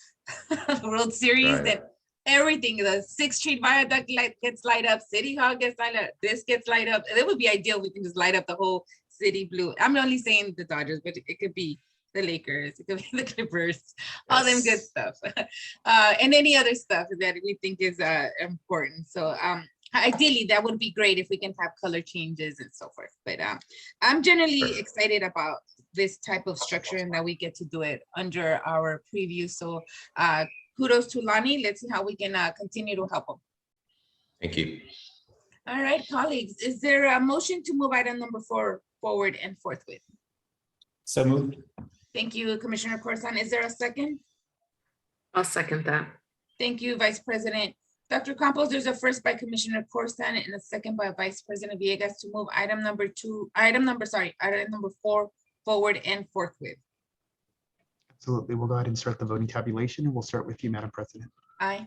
[SPEAKER 2] World Series,
[SPEAKER 10] Right.
[SPEAKER 2] then everything, the 6th Street Viaduct gets light up, City Hall gets light up, this gets light up. It would be ideal. We can just light up the whole city blue. I'm only saying the Dodgers, but it could be the Lakers, it could be the Clippers, all them good stuff, and any other stuff that we think is important. So ideally, that would be great if we can have color changes and so forth. But I'm generally excited about this type of structure and that we get to do it under our preview. So kudos to Lonnie. Let's see how we can continue to help them.
[SPEAKER 10] Thank you.
[SPEAKER 2] All right, colleagues, is there a motion to move item number 4 forward and forthwith?
[SPEAKER 8] So moved.
[SPEAKER 2] Thank you, Commissioner Corzan. Is there a second?
[SPEAKER 4] I'll second that.
[SPEAKER 2] Thank you, Vice President. Dr. Campos, there's a first by Commissioner Corzan and a second by Vice President Villegas to move item number 4 forward and forthwith.
[SPEAKER 1] Absolutely. We'll go ahead and start the voting tabulation, and we'll start with you, Madam President.
[SPEAKER 2] Aye.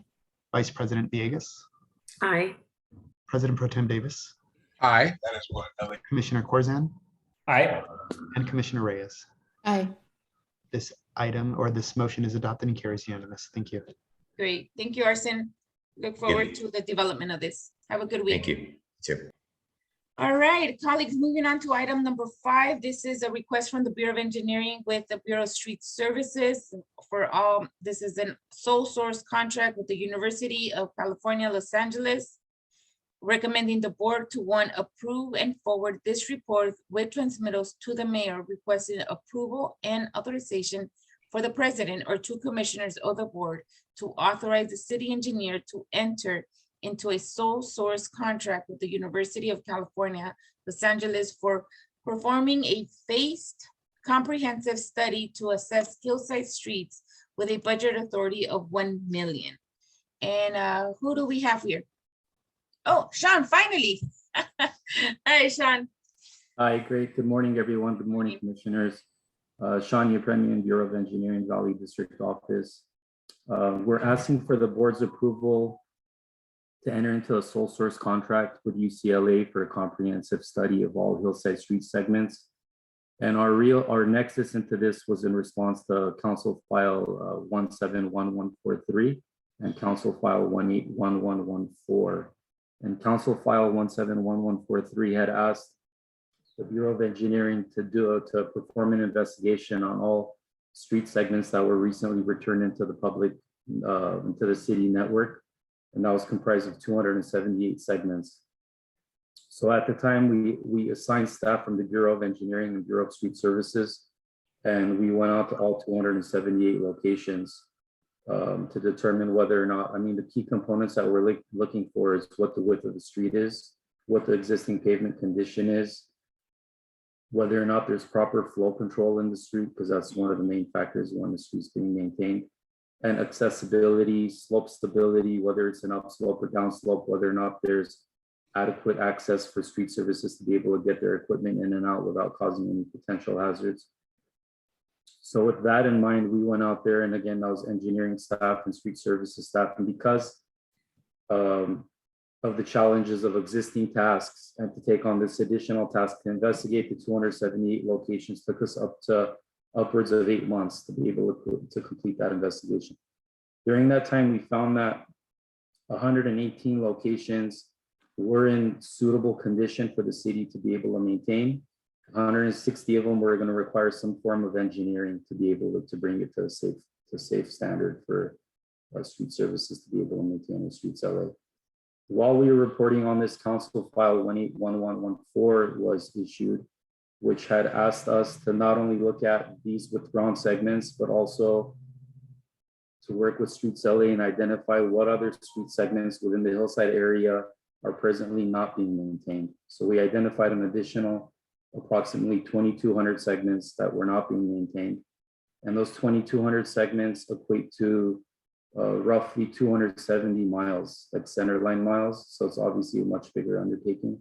[SPEAKER 1] Vice President Villegas,
[SPEAKER 4] Aye.
[SPEAKER 1] President Pro Tem Davis,
[SPEAKER 8] Aye.
[SPEAKER 1] Commissioner Corzan,
[SPEAKER 8] Aye.
[SPEAKER 1] and Commissioner Reyes.
[SPEAKER 3] Aye.
[SPEAKER 1] This item or this motion is adopted and carries unanimous. Thank you.
[SPEAKER 2] Great. Thank you, Arson. Look forward to the development of this. Have a good week.
[SPEAKER 10] Thank you. You too.
[SPEAKER 2] All right, colleagues, moving on to item number 5. This is a request from the Bureau of Engineering with the Bureau of Street Services this is a sole source contract with the University of California, Los Angeles, recommending the board to 1, approve and forward this report with transmittals to the mayor, requesting approval and authorization for the president or 2 commissioners of the board to authorize the city engineer to enter into a sole source contract with the University of California, Los Angeles for performing a phased comprehensive study to assess hillside streets with a budget authority of $1 million. And who do we have here? Oh, Sean, finally. All right, Sean.
[SPEAKER 11] Hi, great. Good morning, everyone. Good morning, commissioners. Sean Yepremian, Bureau of Engineering, Valley District Office. We're asking for the board's approval to enter into a sole source contract with UCLA for a comprehensive study of all hillside street segments. And our nexus into this was in response to Council File 171143 and Council File 181114. And Council File 171143 had asked the Bureau of Engineering to perform an investigation on all street segments that were recently returned into the public, into the city network. And that was comprised of 278 segments. So at the time, we assigned staff from the Bureau of Engineering and Bureau of Street Services, and we went out to all 278 locations to determine whether or not, I mean, the key components that we're looking for is what the width of the street is, what the existing pavement condition is, whether or not there's proper flow control in the street, because that's one of the main factors when the street's being maintained, and accessibility, slope stability, whether it's an upslope or downslope, whether or not there's adequate access for street services to be able to get their equipment in and out without causing any potential hazards. So with that in mind, we went out there, and again, that was engineering staff and street services staff. And because of the challenges of existing tasks and to take on this additional task to investigate the 278 locations took us up to upwards of 8 months to be able to complete that investigation. During that time, we found that 118 locations were in suitable condition for the city to be able to maintain. 160 of them were going to require some form of engineering to be able to bring it to a safe standard for street services to be able to maintain the streets LA. While we were reporting on this, Council File 181114 was issued, which had asked us to not only look at these withdrawn segments, but also to work with Streets LA and identify what other street segments within the hillside area are presently not being maintained. So we identified an additional approximately 2,200 segments that were not being maintained. And those 2,200 segments equate to roughly 270 miles, like center line miles. So it's obviously a much bigger undertaking.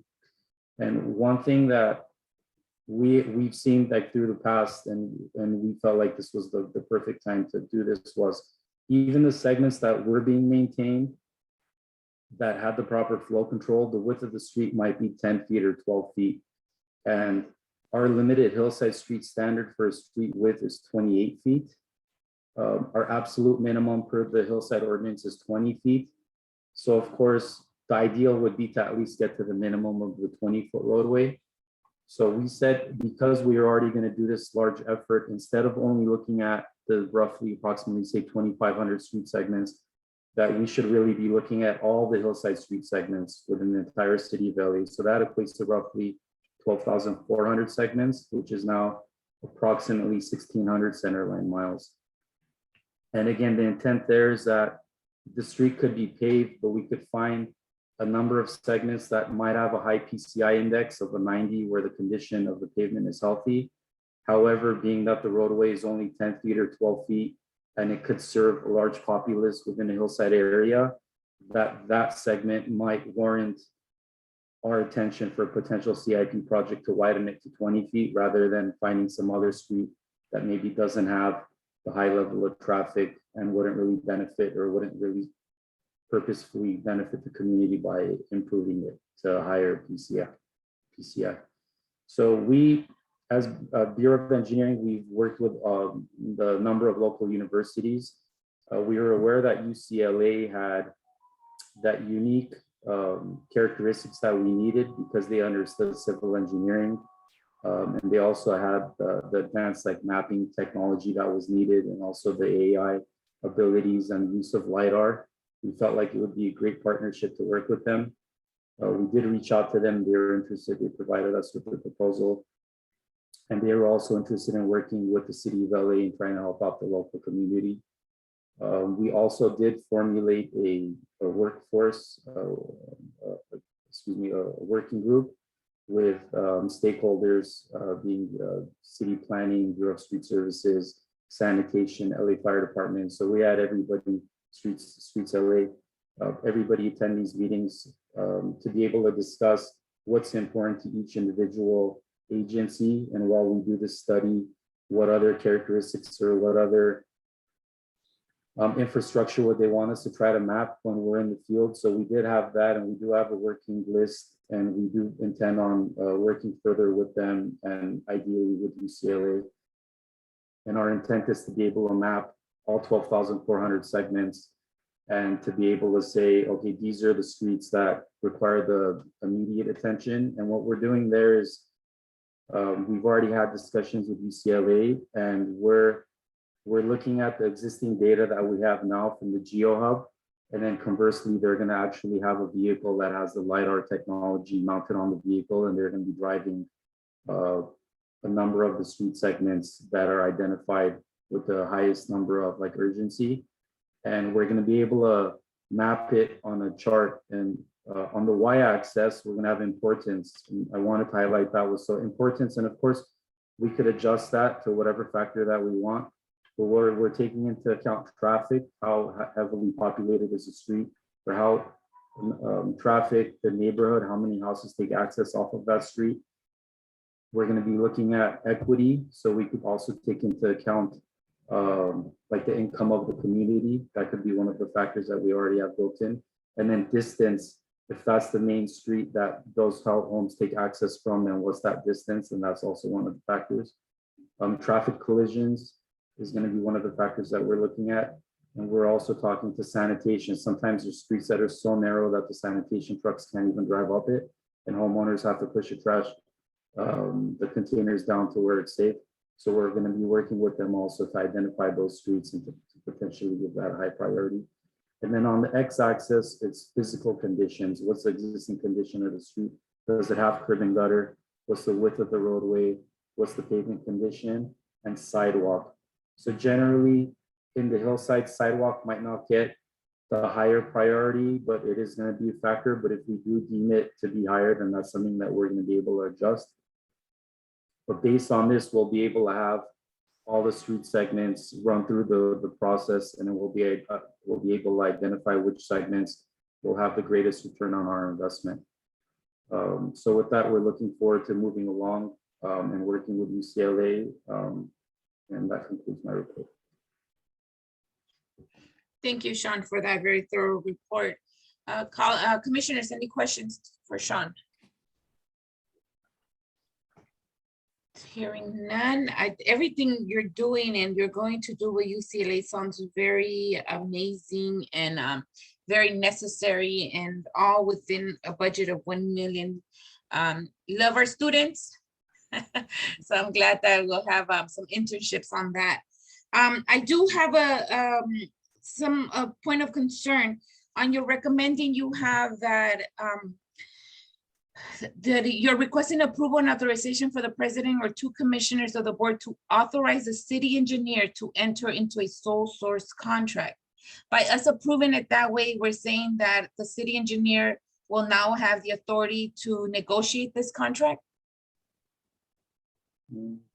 [SPEAKER 11] And one thing that we've seen like through the past, and we felt like this was the perfect time to do this, was even the segments that were being maintained that had the proper flow control, the width of the street might be 10 feet or 12 feet. And our limited hillside street standard for a street width is 28 feet. Our absolute minimum per the hillside ordinance is 20 feet. So of course, the ideal would be to at least get to the minimum of the 20-foot roadway. So we said, because we are already going to do this large effort, instead of only looking at the roughly approximately say 2,500 street segments, that we should really be looking at all the hillside street segments within the entire city of LA. So that equates to roughly 12,400 segments, which is now approximately 1,600 centerline miles. And again, the intent there is that the street could be paved, but we could find a number of segments that might have a high PCI index of a 90 where the condition of the pavement is healthy. However, being that the roadway is only 10 feet or 12 feet, and it could serve a large populace within a hillside area, that segment might warrant our attention for a potential CIP project to widen it to 20 feet rather than finding some other street that maybe doesn't have the high level of traffic and wouldn't really benefit or wouldn't really purposefully benefit the community by improving it to a higher PCI. So we, as Bureau of Engineering, we've worked with the number of local universities. We were aware that UCLA had that unique characteristics that we needed because they understood civil engineering. And they also had the advanced like mapping technology that was needed, and also the AI abilities and use of LiDAR. We felt like it would be a great partnership to work with them. We did reach out to them. They were interested. They provided us with a proposal. And they were also interested in working with the city of LA and trying to help out the local community. We also did formulate a workforce, a working group with stakeholders being city planning, Bureau of Street Services, sanitation, LA Fire Department. So we had everybody, streets LA, everybody attend these meetings to be able to discuss what's important to each individual agency. And while we do this study, what other characteristics or what other infrastructure would they want us to try to map when we're in the field. So we did have that, and we do have a working list, and we do intend on working further with them and ideally with UCLA. And our intent is to be able to map all 12,400 segments and to be able to say, okay, these are the streets that require the immediate attention. And what we're doing there is we've already had discussions with UCLA, and we're looking at the existing data that we have now from the GeoHub. And then conversely, they're going to actually have a vehicle that has the LiDAR technology mounted on the vehicle, and they're going to be driving a number of the street segments that are identified with the highest number of like urgency. And we're going to be able to map it on a chart. And on the y-axis, we're going to have importance. And I wanted to highlight that was so importance. And of course, we could adjust that to whatever factor that we want. But we're taking into account traffic, how heavily populated is the street, or how traffic, the neighborhood, how many houses take access off of that street. We're going to be looking at equity, so we could also take into account like the income of the community. That could be one of the factors that we already have built in. And then distance, if that's the main street that those homes take access from, then what's that distance? And that's also one of the factors. Traffic collisions is going to be one of the factors that we're looking at. And we're also talking to sanitation. Sometimes there's streets that are so narrow that the sanitation trucks can't even drive up it, and homeowners have to push the containers down to where it's safe. So we're going to be working with them also to identify those streets and to potentially give that high priority. And then on the x-axis, it's physical conditions. What's the existing condition of the street? Does it have curb and gutter? What's the width of the roadway? What's the pavement condition? And sidewalk. So generally, in the hillside, sidewalk might not get the higher priority, but it is going to be a factor. But if we do deem it to be higher, then that's something that we're going to be able to adjust. But based on this, we'll be able to have all the street segments run through the process, and then we'll be able to identify which segments will have the greatest return on our investment. So with that, we're looking forward to moving along and working with UCLA. And that concludes my report.
[SPEAKER 2] Thank you, Sean, for that very thorough report. Commissioners, any questions for Sean? Hearing none. Everything you're doing and you're going to do with UCLA sounds very amazing and very necessary, and all within a budget of 1 million. Love our students. So I'm glad that we'll have some internships on that. I do have a point of concern on your recommending. You have that you're requesting approval and authorization for the president or 2 commissioners of the board to authorize the city engineer to enter into a sole source contract. By us approving it that way, we're saying that the city engineer will now have the authority to negotiate this contract.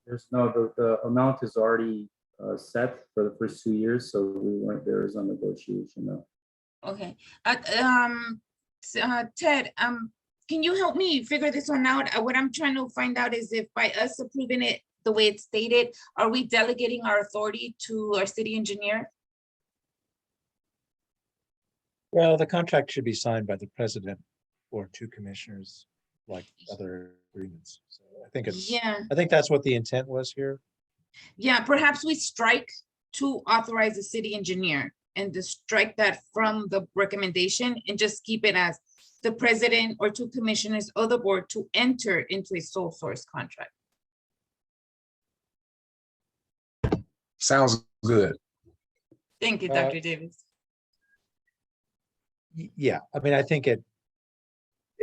[SPEAKER 11] There's no, the amount is already set for the first 2 years, so there is a negotiation now.
[SPEAKER 2] Okay. Ted, can you help me figure this one out? What I'm trying to find out is if by us approving it the way it's stated, are we delegating our authority to our city engineer?
[SPEAKER 7] Well, the contract should be signed by the president or 2 commissioners, like other agreements. So I think it's,
[SPEAKER 2] Yeah.
[SPEAKER 7] I think that's what the intent was here.
[SPEAKER 2] Yeah, perhaps we strike to authorize the city engineer and just strike that from the recommendation and just keep it as the president or 2 commissioners of the board to enter into a sole source contract.
[SPEAKER 12] Sounds good.
[SPEAKER 2] Thank you, Dr. Davis.
[SPEAKER 7] Yeah, I mean, I think it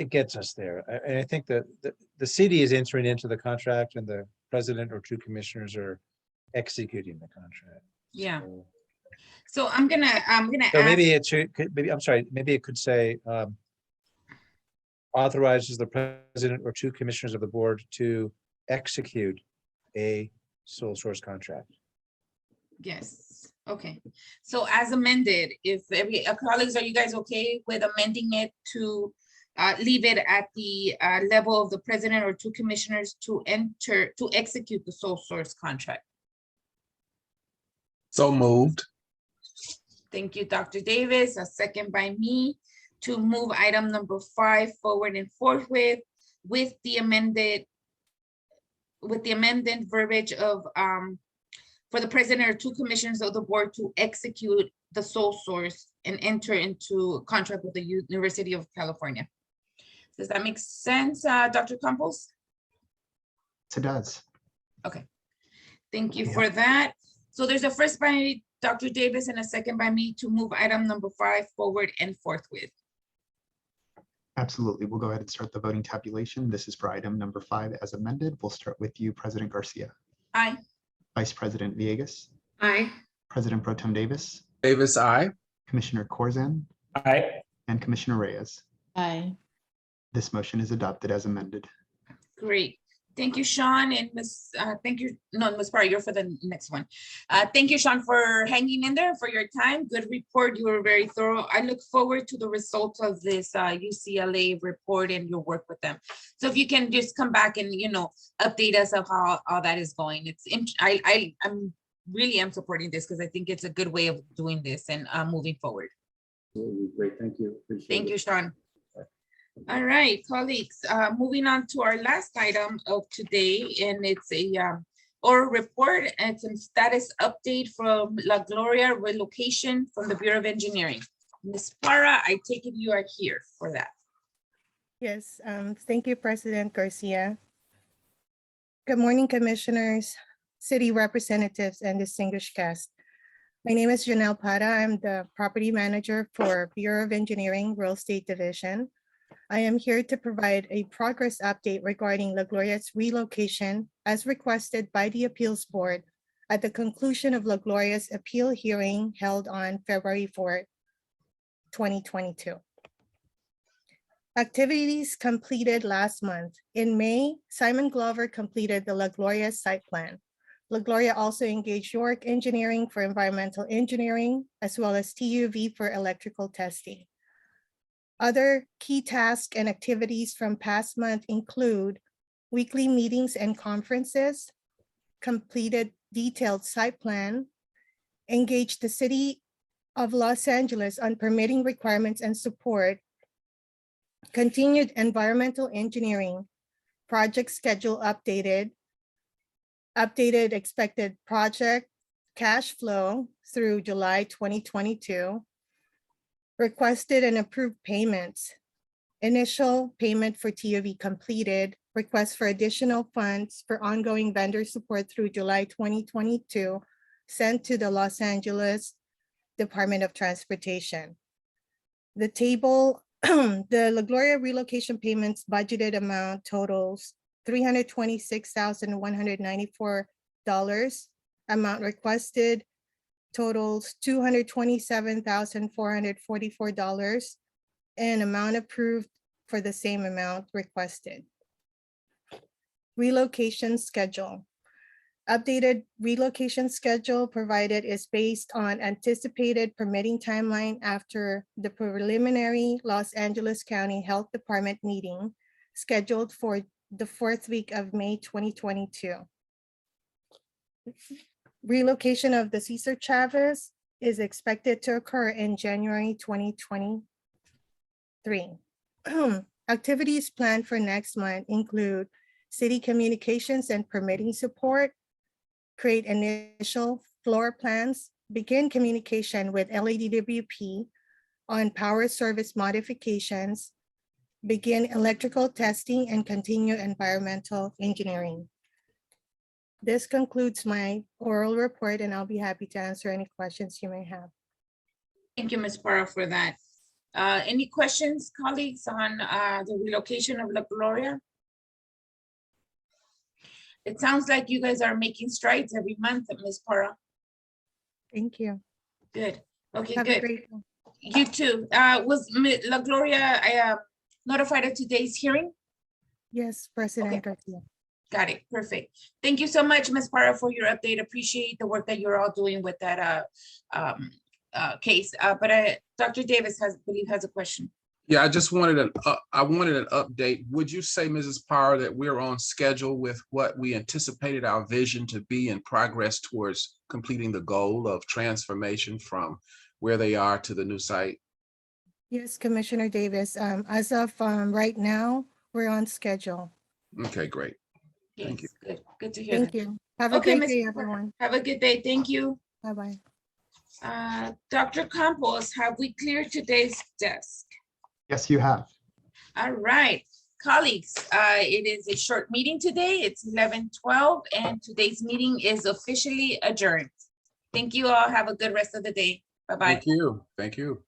[SPEAKER 7] gets us there. And I think that the city is entering into the contract and the president or 2 commissioners are executing the contract.
[SPEAKER 2] Yeah.
[SPEAKER 7] So,
[SPEAKER 2] So I'm gonna
[SPEAKER 7] so
[SPEAKER 2] ask,
[SPEAKER 7] maybe it should, maybe, I'm sorry, maybe it could say authorizes the president or 2 commissioners of the board to execute a sole source contract.
[SPEAKER 2] yes, okay. So as amended, if colleagues, are you guys okay with amending it to leave it at the level of the president or two commissioners to execute the sole source contract.
[SPEAKER 12] So moved.
[SPEAKER 2] Thank you, Dr. Davis. A second by me to move item number 5 forward and forthwith with the amended verbiage of for the president or two commissioners of the board to execute the sole source and enter into a contract with the University of California. Does that make sense, Dr. Campos?
[SPEAKER 1] It does.
[SPEAKER 2] Okay. Thank you for that. So there's a first by Dr. Davis and a second by me to move item number 5 forward and forthwith.
[SPEAKER 1] Absolutely. We'll go ahead and start the voting tabulation. This is for item number 5 as amended. We'll start with you, President Garcia.
[SPEAKER 2] Aye.
[SPEAKER 1] Vice President Villegas.
[SPEAKER 4] Aye.
[SPEAKER 1] President Pro Tem Davis.
[SPEAKER 12] Davis, aye.
[SPEAKER 1] Commissioner Corzine.
[SPEAKER 8] Aye.
[SPEAKER 1] And Commissioner Reyes.
[SPEAKER 3] Aye.
[SPEAKER 1] This motion is adopted as amended.
[SPEAKER 2] Great. Thank you, Sean, and Ms. Thank you. No, Ms. Parra, you're for the next one. Thank you, Sean, for hanging in there, for your time. Good report. You were very thorough. I look forward to the results of this UCLA report and your work with them. So if you can just come back and, you know, update us of how that is going. I'm really am supporting this because I think it's a good way of doing this and moving forward.
[SPEAKER 11] Absolutely great. Thank you. Appreciate
[SPEAKER 2] Thank
[SPEAKER 11] it.
[SPEAKER 2] you, Sean. All right, colleagues, moving on to our last item of today, and it's a oral report and some status update from La Gloria relocation from the Bureau of Engineering. Ms. Parra, I take it you are here for that.
[SPEAKER 13] Yes, thank you, President Garcia. Good morning, commissioners, city representatives, and distinguished guests. My name is Janelle Parra. I'm the property manager for Bureau of Engineering Real Estate Division. I am here to provide a progress update regarding La Gloria's relocation as requested by the Appeals Board at the conclusion of La Gloria's appeal hearing held on February 4th, 2022. Activities completed last month. In May, Simon Glover completed the La Gloria site plan. La Gloria also engaged York Engineering for environmental engineering, as well as TUV for electrical testing. Other key tasks and activities from past month include weekly meetings and conferences, completed detailed site plan, engaged the City of Los Angeles on permitting requirements and support, continued environmental engineering, project schedule updated expected project cash flow through July 2022, requested and approved payments, initial payment for TUV completed, request for additional funds for ongoing vendor support through July 2022, sent to the Los Angeles Department of Transportation. The table, the La Gloria relocation payments budgeted amount totals $326,194. Amount requested totals $227,444, and amount approved for the same amount requested. Relocation schedule. Updated relocation schedule provided is based on anticipated permitting timeline after the preliminary Los Angeles County Health Department meeting scheduled for the 4th week of May 2022. Relocation of the Cesar Chavez is expected to occur in January 2023. Activities planned for next month include city communications and permitting support, create initial floor plans, begin communication with LADWP on power service modifications, begin electrical testing, and continue environmental engineering. This concludes my oral report, and I'll be happy to answer any questions you may have.
[SPEAKER 2] Thank you, Ms. Parra, for that. Any questions, colleagues, on the relocation of La Gloria? It sounds like you guys are making strides every month, Ms. Parra.
[SPEAKER 13] Thank you.
[SPEAKER 2] Good. Okay,
[SPEAKER 13] Have a
[SPEAKER 2] good.
[SPEAKER 13] great one.
[SPEAKER 2] You too. Was La Gloria notified of today's hearing?
[SPEAKER 13] Yes, President Garcia.
[SPEAKER 2] Got it. Perfect. Thank you so much, Ms. Parra, for your update. Appreciate the work that you're all doing with that case. But Dr. Davis has a question.
[SPEAKER 12] Yeah, I just wanted I wanted an update. Would you say, Mrs. Power, that we're on schedule with what we anticipated our vision to be in progress towards completing the goal of transformation from where they are to the new site?
[SPEAKER 13] Yes, Commissioner Davis. As of right now, we're on schedule.
[SPEAKER 12] Okay, great. Thank you.
[SPEAKER 2] Yes, good to hear
[SPEAKER 13] Thank
[SPEAKER 2] that.
[SPEAKER 13] you. Have a
[SPEAKER 2] Okay,
[SPEAKER 13] great
[SPEAKER 2] Ms.
[SPEAKER 13] day,
[SPEAKER 2] Parker,
[SPEAKER 13] everyone.
[SPEAKER 2] have a good day. Thank you.
[SPEAKER 13] Bye-bye.
[SPEAKER 2] Dr. Campos, have we cleared today's desk?
[SPEAKER 1] Yes, you have.
[SPEAKER 2] All right, colleagues, it is a short meeting today. It's 11:12 and today's meeting is officially adjourned. Thank you all. Have a good rest of the day. Bye-bye.
[SPEAKER 12] Thank you. Thank you.